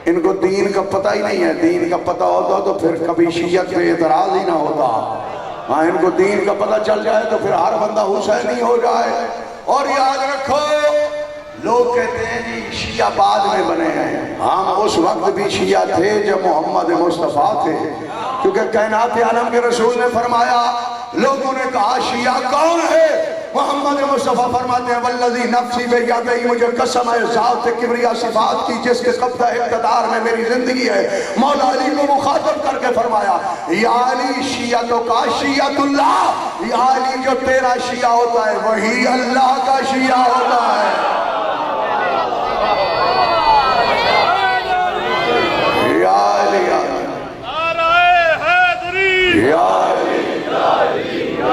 ان کو دین کا پتہ ہی نہیں ہے، دین کا پتہ ہوتا تو پھر کبھی شیعت پہ اعتراض ہی نہ ہوتا، ہاں ان کو دین کا پتہ چل جائے تو پھر ہر بندہ حسینی ہو جائے۔ اور یاد رکھو لوگ کہتے ہیں جی شیعہ بعد میں بنے ہیں، ہم اس وقت بھی شیعہ تھے جب محمد مصطفیٰ تھے، کیونکہ کائنات عالم کے رسول نے فرمایا، لوگوں نے کہا شیعہ کون ہے؟ محمد مصطفیٰ فرماتے ہیں والذی نفسی بیدیہ، مجھے قسم ہے ذات کبریا صفات کی جس کے قبضہ اقتدار میں میری زندگی ہے، مولا علی کو مخاطب کر کے فرمایا یا علی شیعتوں کا شیعت اللہ، یا علی جو تیرا شیعہ ہوتا ہے وہی اللہ کا شیعہ ہوتا ہے۔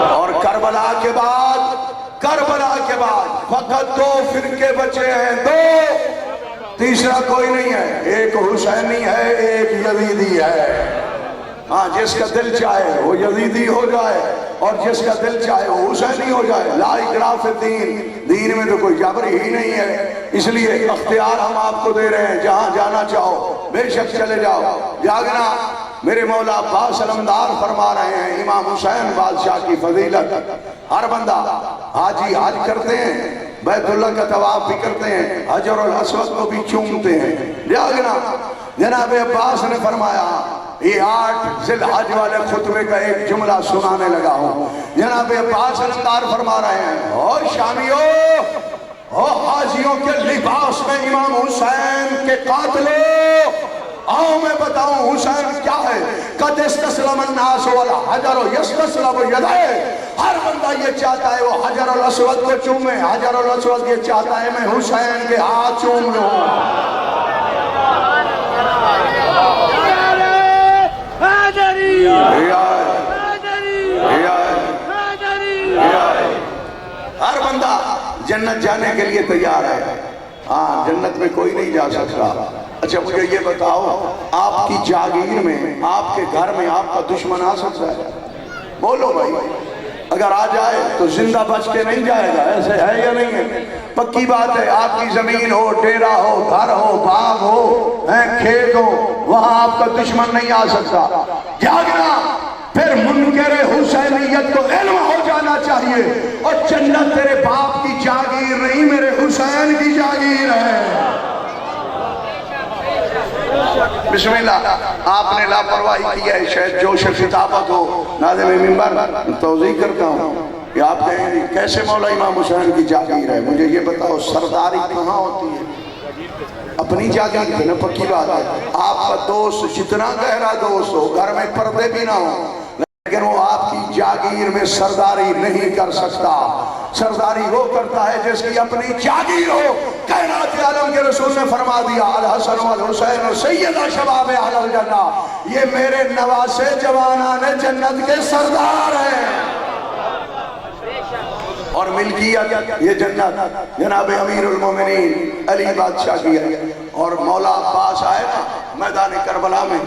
اور کربلا کے بعد فقط دو فرقے بچے ہیں، دو، تیسرا کوئی نہیں ہے، ایک حسینی ہے ایک یزیدی ہے، ہاں جس کا دل چاہے وہ یزیدی ہو جائے اور جس کا دل چاہے وہ حسینی ہو جائے، لا اکراہ فی الدین، دین میں تو کوئی جبر ہی نہیں ہے، اس لیے اختیار ہم آپ کو دے رہے ہیں، جہاں جانا چاہو بے شک چلے جاؤ۔ جاگنا میرے مولا عباس علمدار فرما رہے ہیں امام حسین بادشاہ کی فضیلت، ہر بندہ حاجی حج کرتے ہیں، بیت اللہ کا طواف بھی کرتے ہیں، حجر الاسود کو بھی چومتے ہیں۔ جاگنا جناب عباس نے فرمایا، یہ 8 ذی الحج والے خطبے کا ایک جملہ سنانے لگا ہوں، جناب عباس علمدار فرما رہے ہیں اور شامیوں اور حاجیوں کے لباس میں امام حسین کے قاتلوں، آؤ میں بتاؤں حسین کیا ہے، قد استسلم الناس والحجر یستسلم یدہ، ہر بندہ یہ چاہتا ہے وہ حجر الاسود کو چومے، حجر الاسود یہ چاہتا ہے میں حسین کے ہاتھ چوم لوں۔ ہر بندہ جنت جانے کے لیے تیار ہے، ہاں جنت میں کوئی نہیں جا سکتا۔ اچھا مجھے یہ بتاؤ آپ کی جاگیر میں آپ کے گھر میں آپ کا دشمن آ سکتا ہے؟ بولو بھائی، اگر آ جائے تو زندہ بچ کے نہیں جائے گا، ایسے ہے یا نہیں ہے؟ پکی بات ہے، آپ کی زمین ہو، ڈیرا ہو، گھر ہو، باغ ہو، کھیت ہو، وہاں آپ کا دشمن نہیں آ سکتا۔ جاگنا پھر منکر حسینیت کو علم ہو جانا چاہیے، اور جنت تیرے باپ کی جاگیر نہیں میرے حسین کی جاگیر ہے۔ بسم اللہ، آپ نے لاپرواہی کی ہے، شاید جوش خطابت ہو، ناظم منبر توضیح کرتا ہوں کہ آپ کہیں گے کیسے مولا امام حسین کی جاگیر ہے؟ مجھے یہ بتاؤ سرداری کہاں ہوتی ہے؟ اپنی جاگیر ہے نا، پکی بات ہے۔ آپ کا دوست جتنا گہرا دوست ہو، گھر میں پردے بھی نہ ہو، لیکن وہ آپ کی جاگیر میں سرداری نہیں کر سکتا۔ سرداری وہ کرتا ہے جس کی اپنی جاگیر ہو۔ کائنات عالم کے رسول نے فرما دیا الحسن والحسین سیدہ شباب اہل الجنہ، یہ میرے نواسے جوانان جنت کے سردار ہیں۔ اور ملکیت یہ جنت جناب امیر المومنین علی بادشاہ کی ہے. اور مولا عباس آئے نا میدان کربلا میں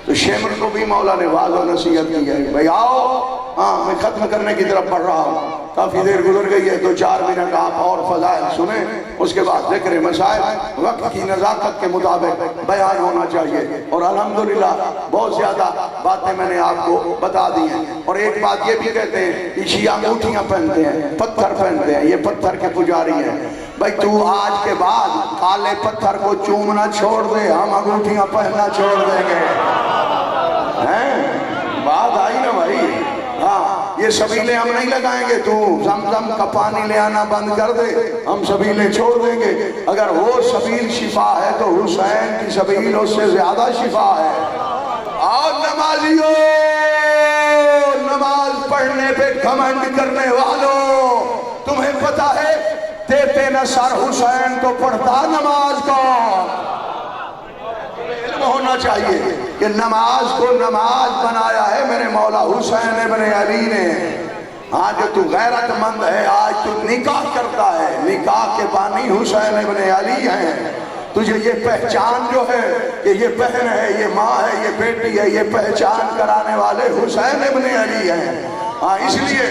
تو شیمر کو بھی مولا نے واضح و نصیحت کی ہے بھئی آؤ ہاں میں ختم کرنے کی طرف پڑھ رہا ہوں. کافی دیر گزر گئی ہے 2-4 منٹ آپ اور فضائل سنیں اس کے بعد ذکر مسائل وقت کی نزاکت کے مطابق بیان ہونا چاہیے. اور الحمدللہ بہت زیادہ باتیں میں نے آپ کو بتا دی ہیں. اور ایک بات یہ بھی کہتے ہیں کہ شیعہ انگوٹھیاں پہنتے ہیں پتھر پہنتے ہیں یہ پتھر کے پجاری ہیں. بھئی تو آج کے بعد کالے پتھر کو چومنا چھوڑ دے ہم انگوٹھیاں پہننا چھوڑ دیں گے. بات آئی نا بھائی. ہاں یہ سبیلے ہم نہیں لگائیں گے تو زمزم کا پانی لے آنا بند کر دے ہم سبیلے چھوڑ دیں گے. اگر وہ سبیل شفا ہے تو حسین کی سبیل اس سے زیادہ شفا ہے. اور نمازیوں نماز پڑھنے پہ گھمنڈ کرنے والوں تمہیں پتا ہے دیتے نہ سر حسین تو پڑھتا نماز کو. علم ہونا چاہیے کہ نماز کو نماز بنایا ہے میرے مولا حسین ابن علی نے. ہاں جو تو غیرت مند ہے آج تو نکاح کرتا ہے نکاح کے بانی حسین ابن علی ہیں. تجھے یہ پہچان جو ہے کہ یہ بہن ہے یہ ماں ہے یہ بیٹی ہے یہ پہچان کرانے والے حسین ابن علی ہیں. ہاں اس لیے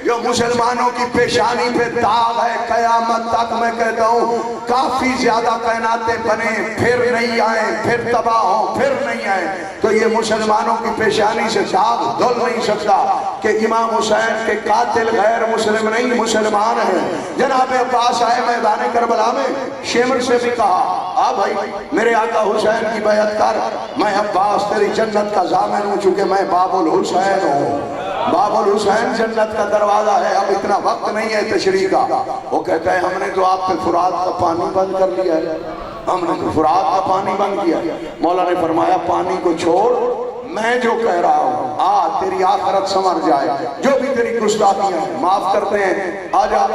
جو مسلمانوں کی پیشانی پہ داغ ہے قیامت تک میں کہتا ہوں کافی زیادہ کائناتیں بنے پھر نہیں آئیں پھر تباہ ہوں پھر نہیں آئیں تو یہ مسلمانوں کی پیشانی سے داغ دھل نہیں سکتا کہ امام حسین کے قاتل غیر مسلم نہیں مسلمان ہیں. جناب عباس آئے میدان کربلا میں شیمر سے بھی کہا آ بھائی میرے آقا حسین کی بیعت کر میں عباس تیری جنت کا ضامن ہوں چونکہ میں باب الحسین ہوں. باب الحسین جنت کا دروازہ ہے. اب اتنا وقت نہیں ہے تشریح کا. وہ کہتا ہے ہم نے تو آپ پہ فرات کا پانی بند کر لیا ہے ہم نے تو فرات کا پانی بند کیا. مولا نے فرمایا پانی کو چھوڑ میں جو کہہ رہا ہوں تیری آخرت سمر جائے جو بھی تیری گستاخیاں معاف کرتے ہیں آ جا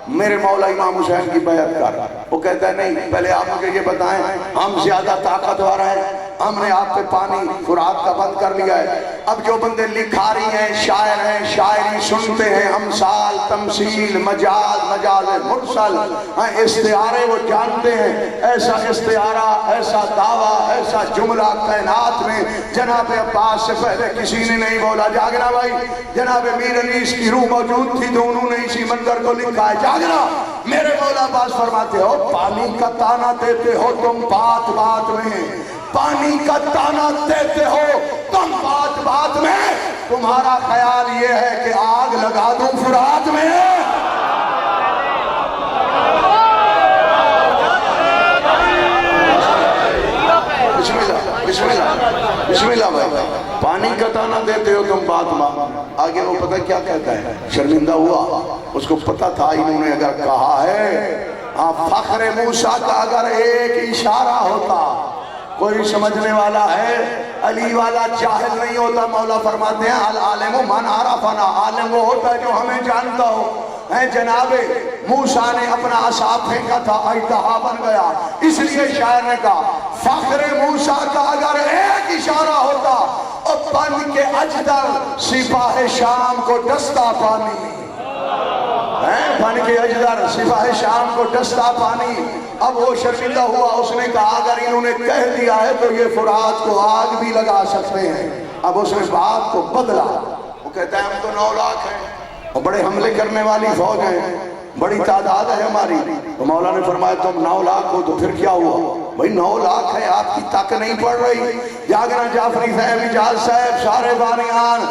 میرے مولا امام حسین کی بیعت کر. وہ کہتا ہے نہیں پہلے آپ مجھے یہ بتائیں ہم زیادہ طاقتور ہیں ہم نے آپ پہ پانی فرات کا بند کر لیا ہے. اب جو بندے لکھاری ہیں شاعر ہیں شاعری سنتے ہیں امثال تمثیل مجاز مجاز مرسل استعارے وہ جانتے ہیں. ایسا استعارہ ایسا دعویٰ ایسا جملہ کائنات میں جناب عباس سے پہلے کسی نے نہیں بولا. جاگنا بھائی جناب میر انیس کی روح موجود تھی تو انہوں نے اسی منظر کو لکھا ہے. جاگنا میرے مولا عباس فرماتے ہو پانی کا تانا دیتے ہو تم بات بات میں پانی کا تانا دیتے ہو تم بات بات میں تمہارا خیال یہ ہے کہ آگ لگا دوں فرات میں. بسم اللہ بسم اللہ بسم اللہ بھائی پانی کا تانا دیتے ہو تم بات بات. آگے وہ پتہ کیا کہتا ہے شرمندہ ہوا اس کو پتہ تھا انہوں نے اگر کہا ہے فخر موسیٰ کا اگر ایک اشارہ ہوتا کوئی سمجھنے والا ہے علی والا جاہل نہیں ہوتا. مولا فرماتے ہیں العالم من عرفنا عالم وہ ہوتا ہے جو ہمیں جانتا ہو. جناب موسیٰ نے اپنا عصا پھینکا تھا اژدہا بن گیا اس لیے شاعر نے کہا فخر موسیٰ کا اگر ایک اشارہ ہوتا اور بن کے اجدر سپاہ شام کو ڈستا پانی بن کے اجدر سپاہ شام کو ڈستا پانی. اب وہ شرمندہ ہوا اس نے کہا اگر انہوں نے کہہ دیا ہے تو یہ فرات کو آگ بھی لگا سکتے ہیں. اب اس نے بات کو بدلا. وہ کہتا ہے ہم تو 9 لاکھ ہیں اور بڑے حملے کرنے والی فوج ہیں بڑی تعداد ہے ہماری. تو مولا نے فرمایا تم 9 لاکھ ہو تو پھر کیا ہوا بھئی 9 لاکھ ہے آپ کی تک نہیں پڑ رہی. جاگنا جعفری صاحب اجاز صاحب سارے بانیان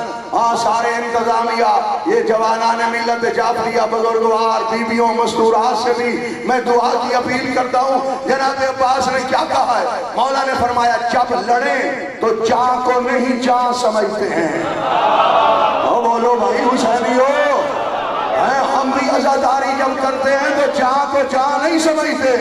سارے انتظامیہ یہ جوانان ملت جعفریہ بزرگوار بیویوں مستورات سے بھی میں دعا کی اپیل کرتا ہوں. جناب عباس نے کیا کہا ہے مولا نے فرمایا جب لڑیں تو جان کو نہیں جان سمجھتے ہیں. بولو بھائی حسینیو ہم بھی عزاداری جب کرتے ہیں تو جان کو جان نہیں سمجھتے.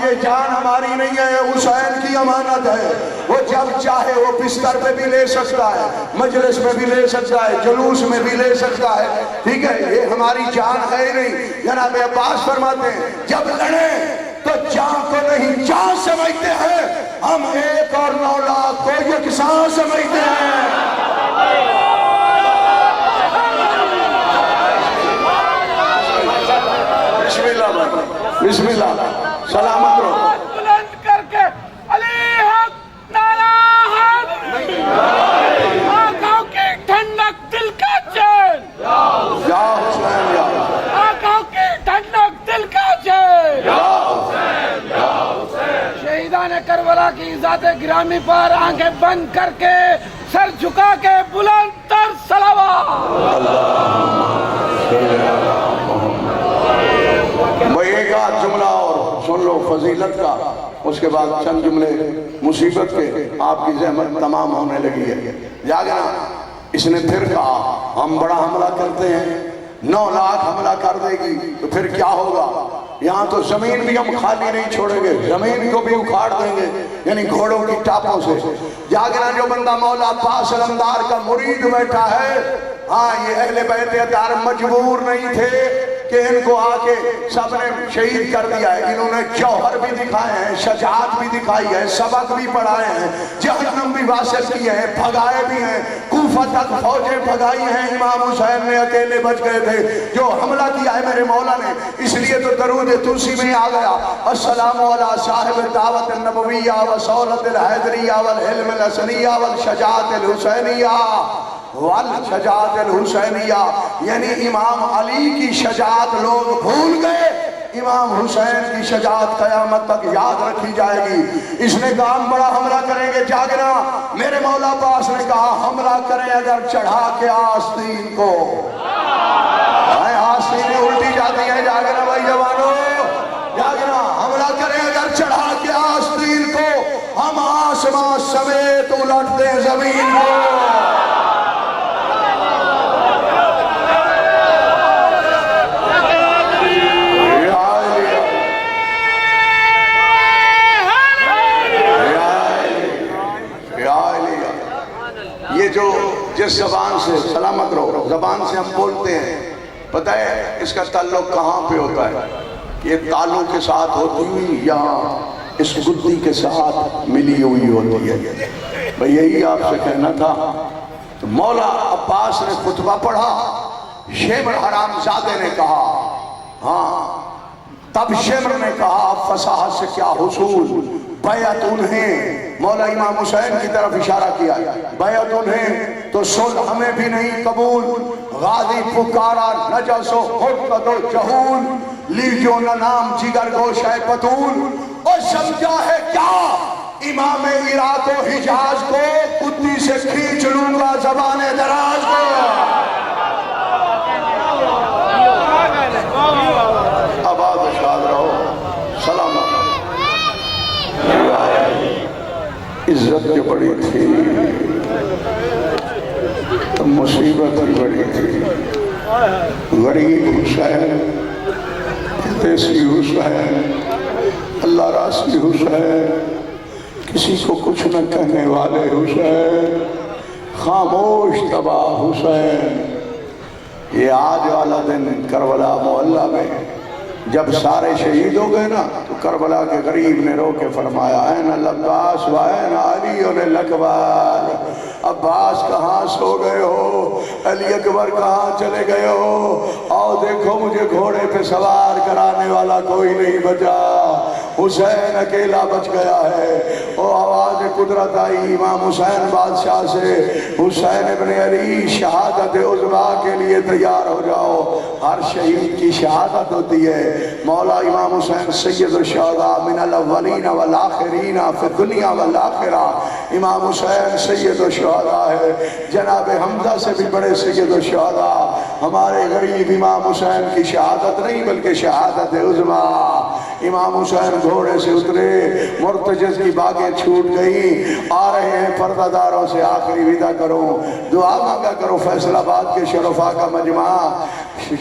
یہ جان ہماری نہیں ہے حسین کی امانت ہے. وہ جب چاہے وہ بستر پہ بھی لے سکتا ہے مجلس میں بھی لے سکتا ہے جلوس میں بھی لے سکتا ہے. ٹھیک ہے یہ ہماری جان ہے نہیں. جناب عباس فرماتے ہیں جب لڑیں تو جان کو نہیں جان سمجھتے ہیں ہم 1 اور 9 لاکھ کو یکساں سمجھتے ہیں. اللہ بھائی بسم اللہ سلامت رہو بلند کر کے علی حق نعرہ حق آنکھوں کی ٹھنڈک دل کا چین یا حسین یا آنکھوں کی ٹھنڈک دل کا چین شہیدان کربلا کی ذات گرامی پر آنکھیں بند کر کے سر جھکا کے بلند تر صلوات میں ایک آدھ جملہ اور سن لو فضیلت کا اس کے بعد چند جملے مصیبت کے آپ کی زحمت تمام ہونے لگی ہے جاگنا اس نے پھر کہا ہم بڑا حملہ کرتے ہیں 9 لاکھ حملہ کر دے گی تو پھر کیا ہوگا یہاں تو زمین بھی ہم خالی نہیں چھوڑیں گے زمین کو بھی اکھاڑ دیں گے یعنی گھوڑوں کی ٹاپوں سے جاگنا جو بندہ مولا پاس علمدار کا مرید بیٹھا ہے ہاں یہ اہل بیت اتار مجبور نہیں تھے کہ ان کو آکے سب نے شہید کر دیا ہے انہوں نے جوہر بھی دکھائے ہیں شجاعت بھی دکھائی ہے سبق بھی پڑھائے ہیں جہنم بھی واسط کیے ہیں بھگائے بھی ہیں کوفہ تک فوجیں بھگائی ہیں امام حسین نے اکیلے بچ گئے تھے جو حملہ کیا ہے میرے مولا نے اس لیے تو درود توسی میں آ گیا السلام علی صاحب دعوت النبویہ و سولت الحیدریہ والحلم الحسنیہ والشجاعت الحسینیہ والشجاعت الحسینیہ یعنی امام علی کی شجاعت لوگ بھول گئے امام حسین کی شجاعت قیامت تک یاد رکھی جائے گی اس نے کہا ہم بڑا حملہ کریں گے جاگنا میرے مولا پاس نے کہا حملہ کریں اگر چڑھا کے آستین کو آستینیں الٹی جاتی ہیں جاگنا بھائی جوانوں جاگنا حملہ کریں اگر چڑھا کے آستین کو ہم آسمان سمیت الٹ دیں زمین کو یہ جو جس زبان سے سلامت رہو زبان سے ہم بولتے ہیں پتہ ہے اس کا تعلق کہاں پہ ہوتا ہے یہ تالوں کے ساتھ ہوتی ہوئی یا اس گدی کے ساتھ ملی ہوئی ہوتی ہے بھئی یہی آپ سے کہنا تھا تو مولا عباس نے خطبہ پڑھا شمر حرام زادے نے کہا ہاں تب شمر نے کہا فصاحت سے کیا حصول بیعت انہیں مولا امام حسین کی طرف اشارہ کیا بیعت انہیں تو صلح ہمیں بھی نہیں قبول غازی پکارا نجس و حرقت و جہول لیجو نہ نام جگر گوشہ پتول اور سمجھا ہے کیا امام عراق و حجاز کو کتی سے کھینچ لوں گا زبان دراز کو آباد و شاد رہو سلامت عزت جو بڑی تھی تو مصیبت بھی بڑی تھی غریب حسین دیسی حسین اللہ راسی حسین کسی کو کچھ نہ کہنے والے حسین خاموش تباہ حسین یہ آج والا دن کربلا محلہ میں جب سارے شہید ہو گئے نا تو کربلا کے غریب نے رو کے فرمایا این العباس و این علی الاکبر عباس کہاں سو گئے ہو علی اکبر کہاں چلے گئے ہو آؤ دیکھو مجھے گھوڑے پہ سوار کرانے والا کوئی نہیں بچا حسین اکیلا بچ گیا ہے وہ آواز قدرت آئی امام حسین بادشاہ سے حسین ابن علی شہادت عظمیٰ کے لیے تیار ہو جاؤ ہر شہید کی شہادت ہوتی ہے مولا امام حسین سید الشہداء من الاولین والآخرین فی الدنیا والآخرہ امام حسین سید الشہداء ہے جناب حمزہ سے بھی بڑے سید الشہداء ہمارے غریب امام حسین کی شہادت نہیں بلکہ شہادت عظمیٰ امام حسین گھوڑے سے اترے مرتجز کی باغیں چھوٹ گئی آ رہے ہیں پردہ داروں سے آخری ودا کرو دعا مانگا کرو فیصل آباد کے شرفاء کا مجمع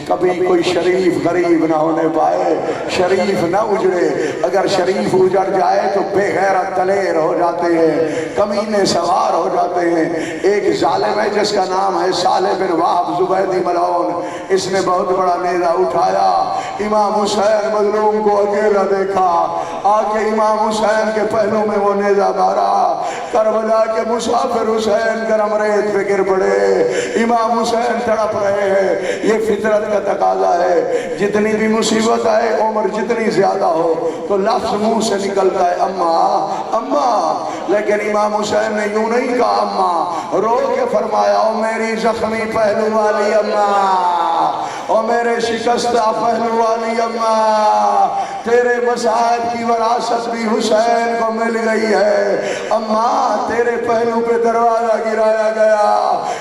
کبھی کوئی شریف غریب نہ ہونے پائے شریف نہ اجڑے اگر شریف اجڑ جائے تو بے غیرت دلیر ہو جاتے ہیں کمینے سوار ہو جاتے ہیں ایک ظالم ہے جس کا نام ہے صالح بن وہب زبیدی ملعون اس نے بہت بڑا نیزہ اٹھایا امام حسین مظلوم کو اکیلا دیکھا آ کے امام حسین کے پہلو میں وہ نیزہ مارا. کربلا کے مسافر حسین گرم ریت پہ گر پڑے. امام حسین تڑپ رہے ہیں. یہ فطرت کا تقاضا ہے. جتنی بھی مصیبت آئے, عمر جتنی زیادہ ہو تو لفظ منہ سے نکلتا ہے اماں اماں, لیکن امام حسین نے یوں نہیں کہا اماں. رو کے فرمایا او میری زخمی پہلو والی اماں, او میرے شکستہ پہلو والی اماں, تیرے مصائب کی وراثت بھی حسین کو مل گئی ہے. اماں تیرے پہلو پہ دروازہ گرایا گیا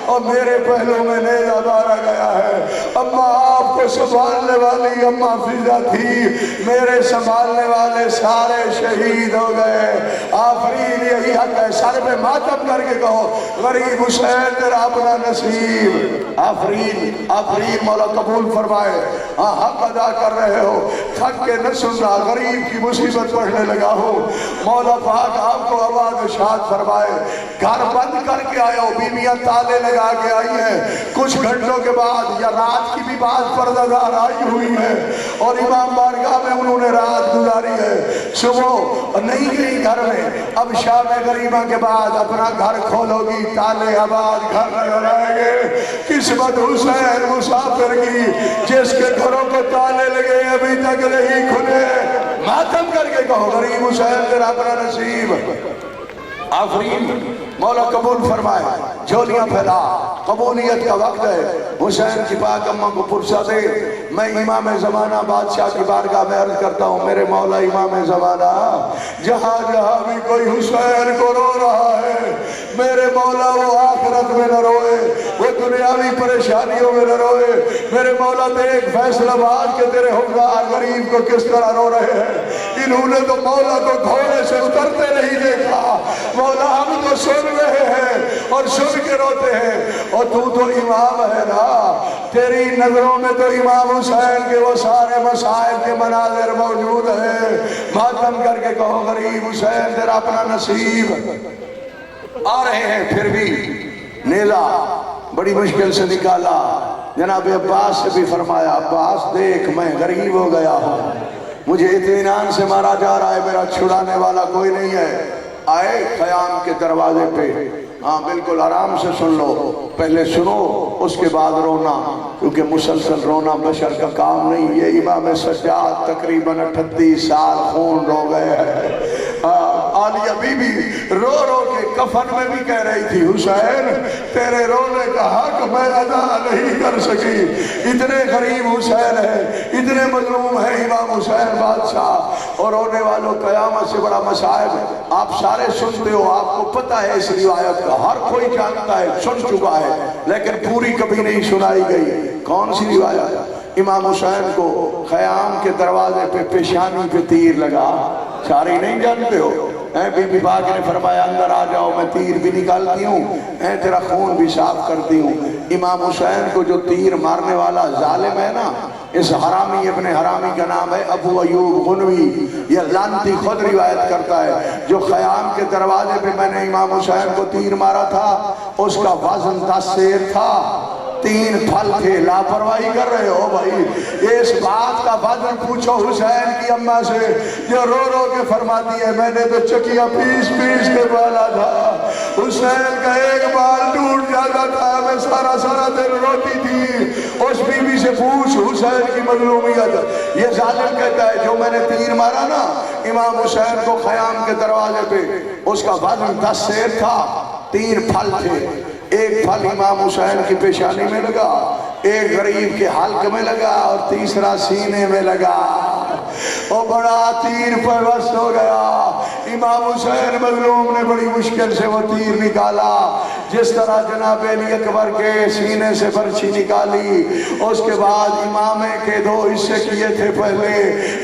اور میرے پہلو میں نیزہ مارا گیا ہے. اماں آپ کو سنبھالنے والی اماں فضا تھی, میرے سنبھالنے والے سارے شہید ہو گئے. آفرین یہی حق ہے. سر پہ ماتم کر کے کہو غریب حسین تیرا اپنا نصیب. آفرین آفرین. مولا قبول فرمائے. ہاں حق ادا کر رہے ہو, تھک کے نہ سن رہا, غریب کی مصیبت پڑھنے لگا ہو. مولا پاک آپ کو آباد شاد فرمائے. گھر بند کر کے آئے ہو, بیویاں تالے لگا کے آئی ہیں, کچھ گھنٹوں کے بعد یا رات کی بھی بات پردہ دار آئی ہوئی ہے اور امام بارگاہ میں انہوں نے رات گزاری ہے. صبح نہیں گئی گھر میں, اب شام غریبہ کے بعد اپنا گھر کھولو گی, تالے آباد گھر نظر آئیں گے. قسمت حسین مسافر کی جس کے گھروں کو تالے لگے ابھی تک نہیں کھلے. ماتم کر کے کہو غریب حسین تیرا اپنا نصیب. آفرین. مولا قبول فرمائے. جھولیاں پھیلا, قبولیت کا وقت ہے. حسین کی پاک اماں کو پرسا دے. میں امام زمانہ بادشاہ کی بارگاہ میں عرض کرتا ہوں, میرے مولا امام زمانہ, جہاں جہاں بھی کوئی حسین کو رو رہا ہے, میرے مولا وہ آخرت میں نہ روئے, وہ دنیاوی پریشانیوں میں نہ روئے. میرے مولا دیکھ فیصل آباد کے تیرے حکمران غریب کو کس طرح رو رہے ہیں. انہوں نے تو مولا کو گھوڑے سے اترتے نہیں دیکھا. مولا ہم تو سن رہے ہیں اور سن کے روتے ہیں, اور تو امام ہے نا, تیری نظروں میں تو امام حسین کے وہ سارے مصائب کے مناظر موجود ہیں. ماتم کر کے کہو غریب حسین تیرا اپنا نصیب. آ رہے ہیں پھر بھی نیزہ بڑی مشکل سے نکالا. جناب عباس سے بھی فرمایا عباس دیکھ میں غریب ہو گیا ہوں, مجھے اطمینان سے مارا جا رہا ہے, میرا چھڑانے والا کوئی نہیں ہے. آئے خیام کے دروازے پہ. ہاں بالکل آرام سے سن لو, پہلے سنو اس کے بعد رونا, کیونکہ مسلسل رونا بشر کا کام نہیں. یہ امام سجاد تقریباً 38 سال خون رو گئے ہیں. عالیہ بی بی رو رو کے کفن میں بھی کہہ رہی تھی حسین تیرے رونے کا حق میں ادا نہیں کر سکی. اتنے غریب حسین ہیں, اتنے مظلوم ہیں امام حسین بادشاہ, اور رونے والوں قیامت سے بڑا مصائب. آپ سارے سنتے ہو, آپ کو پتہ ہے اس روایت کا, ہر کوئی جانتا ہے, سن چکا ہے, لیکن پوری کبھی نہیں سنائی گئی. کون سی روایت؟ امام حسین کو خیام کے دروازے پہ پیشانی پہ تیر لگا. سارے نہیں جانتے ہو. بی بی پاک نے فرمایا اندر آ جاؤ, میں تیر بھی نکالتی ہوں, تیرا خون بھی صاف کرتی ہوں. امام حسین کو جو تیر مارنے والا ظالم ہے نا, اس حرامی ابن حرامی کا نام ہے ابو ایوب غنوی. یہ لانتی خود روایت کرتا ہے, جو خیام کے دروازے پہ میں نے امام حسین کو تیر مارا تھا اس کا وزن 10 سیر تھا, 3 پھل تھے. لاپرواہی کر رہے ہو بھائی. اس بات کا وزن پوچھو حسین کی اماں سے جو رو رو کے فرماتی ہے میں نے تو چکیاں پیس پیس کے بالا تھا, حسین کا ایک بال ٹوٹ جاتا تھا, میں سارا سارا دن روتی تھی. اس بی بی سے پوچھ حسین کی مظلومیت. یہ ظالم کہتا ہے جو میں نے تیر مارا نا امام حسین کو خیام کے دروازے پہ, اس کا وزن 10 سیر تھا, 3 پھل تھے. ایک پھل امام حسین کی پیشانی میں لگا, ایک غریب کے حلق میں لگا, اور تیسرا سینے میں لگا. وہ بڑا تیر پیوست ہو گیا. امام حسین مظلوم نے بڑی مشکل سے وہ تیر نکالا, جس طرح جناب علی اکبر کے سینے سے برچھی نکالی. اس کے بعد امامے کے 2 حصے کیے تھے, پہلے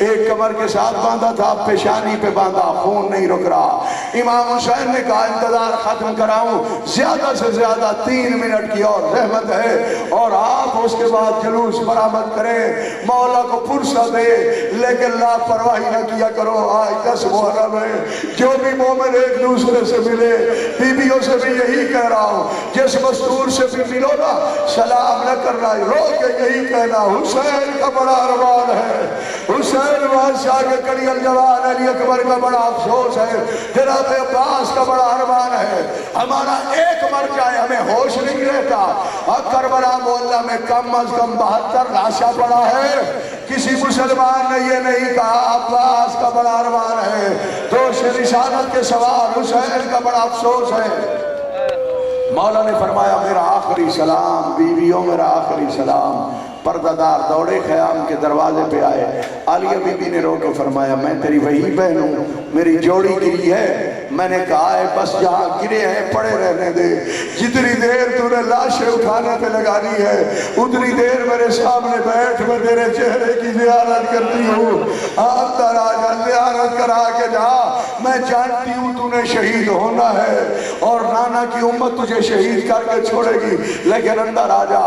ایک کمر کے ساتھ باندھا تھا, پیشانی پہ باندھا, خون نہیں رک رہا. امام حسین نے کہا انتظار ختم کراؤں, زیادہ سے زیادہ 3 منٹ کی اور رحمت ہے, اور آپ اس کے بعد جلوس برآمد کریں, مولا کو فرصت دے, لیکن لاپرواہی نہ کیا کرو. آج 10 محرم ہے, جو بھی مومن ایک دوسرے سے ملے, بیویوں سے بھی یہی کہہ رہا رہا ہوں جس مستور سے بھی ملو نا سلام نہ کرنا، رو کے یہی کہنا حسین کا بڑا ارمان ہے، حسین بادشاہ کے کڑی الجوان علی اکبر کا بڑا افسوس ہے، جناب عباس کا بڑا ارمان ہے، ہمارا ایک مر جائے ہمیں ہوش نہیں رہتا۔ اب کربلا محلہ میں کم از کم 72 لاشا پڑا ہے، کسی مسلمان نے یہ نہیں کہا عباس کا بڑا ارمان ہے، دوش رسالت کے سوار حسین کا بڑا افسوس ہے۔ مولا نے فرمایا میرا آخری سلام، بیویوں میرا آخری سلام۔ پردہ دار دوڑے خیام کے دروازے پہ آئے، عالیہ بی بی نے رو کے فرمایا میں تیری وہی بہن ہوں، میری جوڑی گری ہے، میں نے کہا ہے بس جہاں گرے ہیں پڑے رہنے دے، جتنی دیر تو نے لاشیں اٹھانے پہ لگانی ہے اتنی دیر میرے سامنے بیٹھ میں تیرے چہرے کی زیارت کرتی ہوں، اندر آ جا زیارت کرا کے جا، میں جانتی ہوں تو نے شہید ہونا ہے اور نانا کی امت تجھے شہید کر کے چھوڑے گی، لیکن اندر آ جا۔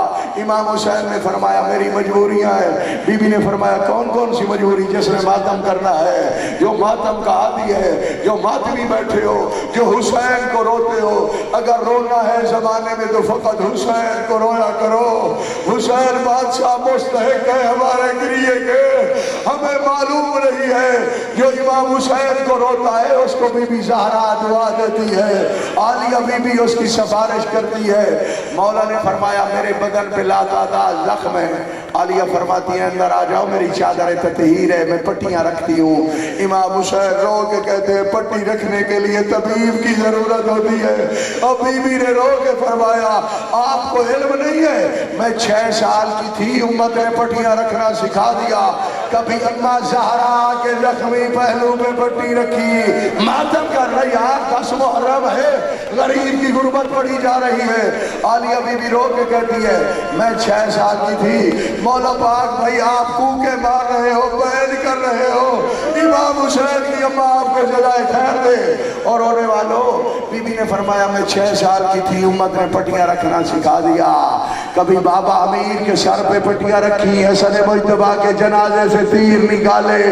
امام حسین نے فرمایا میری مجبوریاں ہیں۔ بی بی نے فرمایا کون کون سی مجبوری؟ جس نے ماتم کرنا ہے، جو ماتم کا عادی ہے، جو ماتمی بیٹھے ہو، جو حسین کو روتے ہو، اگر رونا ہے زمانے میں تو فقط حسین کو رویا کرو، حسین بادشاہ مستحق ہے ہمارے گریے کے، ہمیں معلوم نہیں ہے جو امام حسین کو روتا ہے اس کو بی بی زہرا دعا دیتی ہے، عالیہ بی بی اس کی سفارش کرتی ہے۔ مولا نے فرمایا میرے بدن پہ لاتعداد زخم ہے، عالیہ فرماتی ہیں اندر آ جاؤ میری چادر تطہیر ہے، میں پٹیاں رکھتی ہوں۔ امام حسین رو کے کہتے ہیں پٹی رکھنے کے لیے طبیب کی ضرورت ہوتی ہے، اور بی بی نے رو کے فرمایا آپ کو علم نہیں ہے میں 6 سال کی تھی امت نے پٹیاں رکھنا سکھا دیا، کبھی اماں زہرا کے زخمی پہلو میں پٹی رکھی، ماتم کر رہی ہے 10 محرم ہے، غریب کی غربت پڑی جا رہی ہے۔ عالیہ بی بی رو کے کہتی ہے میں 6 سال کی تھی، مولا پاک بھائی آپ کوکے مار رہے ہو، بیان کر رہے ہو، امام حسین کی اماں آپ کو جزائے خیر دے۔ اور رونے والوں بی بی نے فرمایا میں 6 سال کی تھی امت نے پٹیاں رکھنا سکھا دیا، کبھی بابا امیر کے سر پہ پٹیاں رکھی، حسن مجتبیٰ کے جنازے سے تیر نکالے،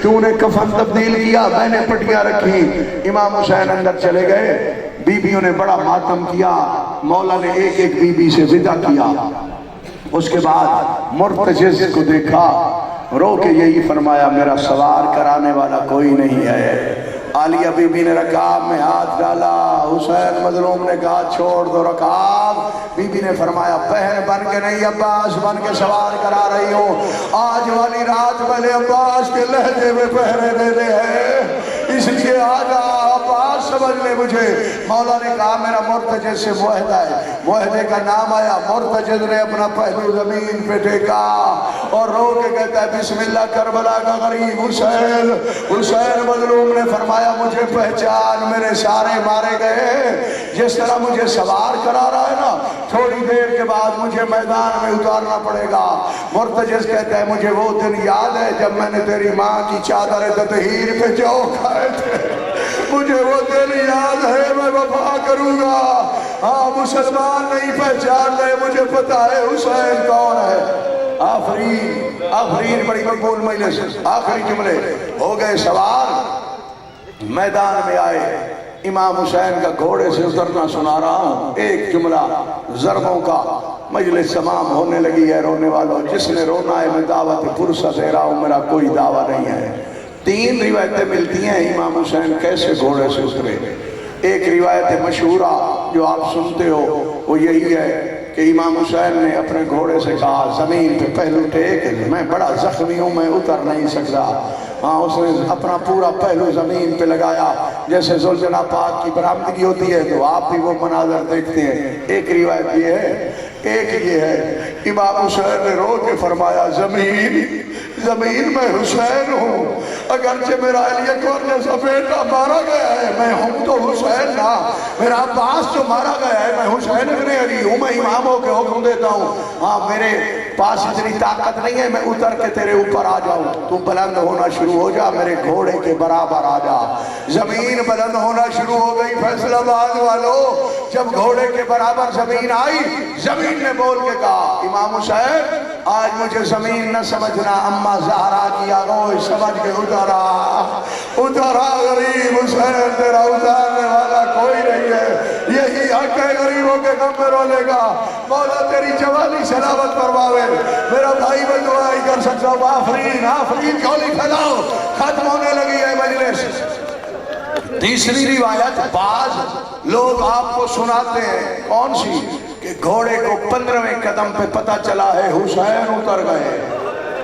تو نے کفن تبدیل کیا، میں نے پٹیاں رکھی۔ امام حسین اندر چلے گئے، بیویوں نے بڑا ماتم کیا، مولا نے ایک ایک بی بی سے ودا کیا، اس کے بعد مرتجز کو دیکھا، رو کے یہی فرمایا میرا سوار کرانے والا کوئی نہیں ہے۔ عالیہ بی بی نے رکاب میں ہاتھ ڈالا، حسین مظلوم نے کہا چھوڑ دو رکاب، بی بی نے فرمایا بہن بن کے نہیں عباس بن کے سوار کرا رہی ہوں، آج والی رات میں نے عباس کے لہجے میں پہرے دینے ہیں، اس لیے آجا عباس سمجھ لے مجھے۔ مولا نے کہا میرا مرتجز سے معاہدہ ہے، معاہدے کا نام آیا، مرتجز نے اپنا پہلو زمین پہ ٹیکا اور رو کے کہتا ہے بسم اللہ کربلا کا غریب حسین۔ حسین مظلوم نے فرمایا مجھے پہچان، میرے سارے مارے گئے، جس طرح مجھے سوار کرا رہا ہے نا تھوڑی دیر کے بعد مجھے میدان میں اتارنا پڑے گا۔ مرتجز کہتا ہے مجھے وہ دن یاد ہے جب میں نے تیری ماں کی چادر تطہیر پہ جو کھائے تھے، مجھے وہ دن یاد ہے، میں وفا کروں گا۔ ہاں مسلمان نہیں پہچان رہے، مجھے پتا ہے حسین کون ہے۔ آفرین بڑی مقبول مجلس، آخری جملے ہو گئے سوار، میدان میں آئے، امام حسین کا گھوڑے سے اترنا سنا رہا ہوں، ایک جملہ ضربوں کا، مجلس تمام ہونے لگی ہے۔ رونے والوں جس نے رونا ہے میں دعوت پرسہ دے رہا ہوں، میرا کوئی دعویٰ نہیں ہے۔ 3 روایتیں ملتی ہیں امام حسین کیسے گھوڑے سے اترے۔ ایک روایت مشہورہ جو آپ سنتے ہو وہ یہی ہے کہ امام حسین نے اپنے گھوڑے سے کہا زمین پہ پہلو ٹیک، میں بڑا زخمی ہوں میں اتر نہیں سکتا۔ ہاں اس نے اپنا پورا پہلو زمین پہ لگایا، جیسے زلجنہ پاک کی برآمدگی ہوتی ہے تو آپ بھی وہ مناظر دیکھتے ہیں۔ ایک روایت یہ ہے، ایک یہ ہے امام حسین نے رو کے فرمایا زمین میں حسین ہوں، اگرچہ میرا علی اکبر جیسا بیٹا مارا گیا ہے، میں ہوں تو حسین نہ، میرا عباس جو مارا گیا ہے میں حسین ابن علی ہوں، میں اماموں کے حکم دیتا ہوں۔ ہاں میرے پاس اتنی طاقت نہیں ہے میں اتر کے تیرے اوپر آ جاؤں، تو بلند ہونا شروع ہو جا، میرے گھوڑے کے برابر آ جا۔ زمین بلند ہونا شروع ہو گئی فیصل آباد والوں، جب گھوڑے کے برابر زمین آئی، زمین نے بول کے کہا امام حسین آج مجھے زمین نہ سمجھنا، اماں زہرا کی آغوش سمجھ کے اترا غریب حسین، تیرا اتارنے والا کوئی نہیں ہے، یہی حق ہے غریبوں کے غم میں رو لے گا. مولا تیری جوانی سلامت فرماوے. میرا بھائی میں دعا ہی کر سکتا ہوں. آفرین آفرین گولی پھیلاؤ. ختم ہونے لگی ہے مجلس. تیسری روایت بعض لوگ آپ کو سناتے ہیں. کون سی؟ کہ گھوڑے کو 15ویں قدم پہ پتہ چلا ہے حسین اتر گئے.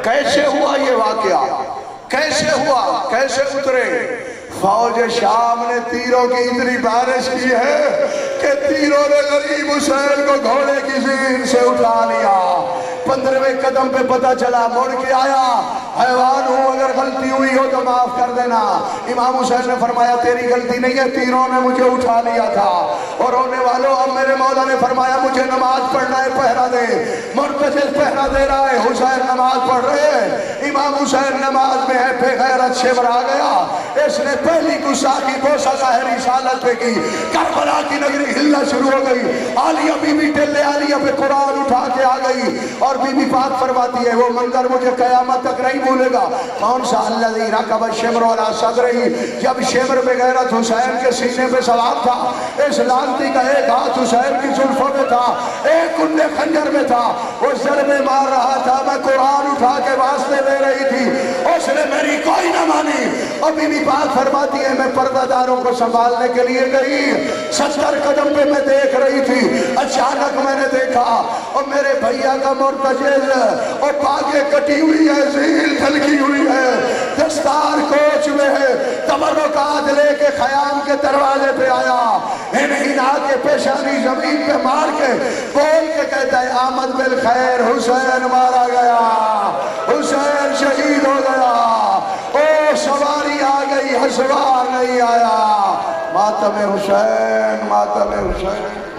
کیسے ہوا یہ واقعہ؟ کیسے ہوا؟ کیسے اترے؟ فوج شام نے تیروں کی اتنی بارش کی ہے کہ تیروں نے غریب حسین کو گھوڑے کی زین سے اٹھا لیا. 15ویں قدم پہ پتہ چلا. مڑ کے آیا. حیوان ہوں، اگر غلطی ہوئی ہو تو معاف کر دینا. امام حسین نے فرمایا تیری غلطی نہیں ہے، تیروں نے مجھے اٹھا لیا تھا. اور رونے والوں، اب میرے مولا نے فرمایا مجھے نماز پڑھنا ہے، پہرا دے. مرتشد پہرا دے رہا ہے، حسین نماز پڑھ رہے ہیں. امام حسین نماز میں ہے، بے غیرت شمر آ گیا. اس نے پہلی گستاخی بوسہ ظاہر رسالت پہ کی. کربلا کی نگری ہلنا شروع ہو گئی. عالیہ بی بی ٹلے عالیہ پہ قرآن اٹھا کے آ گئی. اور بی بی پاک فرماتی ہے وہ منظر مجھے قیامت تک نہیں بھولے گا. کون سا؟ الذی رکب الشمر علی صدرہ. جب شمر بے غیرت حسین کے سینے پہ سوار تھا، اس لعنتی کا ایک ہاتھ حسین کی زلفوں میں تھا، ایک کنڈے خنجر میں تھا. وہ ضربے مار رہا تھا، میں قرآن اٹھا کے واسطے دے رہی تھی. اس نے میری کوئی نہ مانی. اور بی بی پاک فرماتی ہے میں پردہ داروں کو سنبھالنے کے لیے گئی. 70 قدم پہ میں دیکھ رہی تھی. اچانک میں نے دیکھا اور میرے بھیا کا مرتجل اور پاگے کٹی ہوئی ہے، زیل ڈھلکی ہوئی ہے، دستار کوچ میں ہے. تبرکات لے کے خیام کے دروازے پہ آیا. ہنا کے پیشانی زمین پہ مار کے بول کے کہتا ہے آمد بالخیر، حسین مارا گیا، حسین شہید ہو گیا. او سواری آ گئی، ہسوار نہیں آیا. ماتم حسین، ماتم حسین.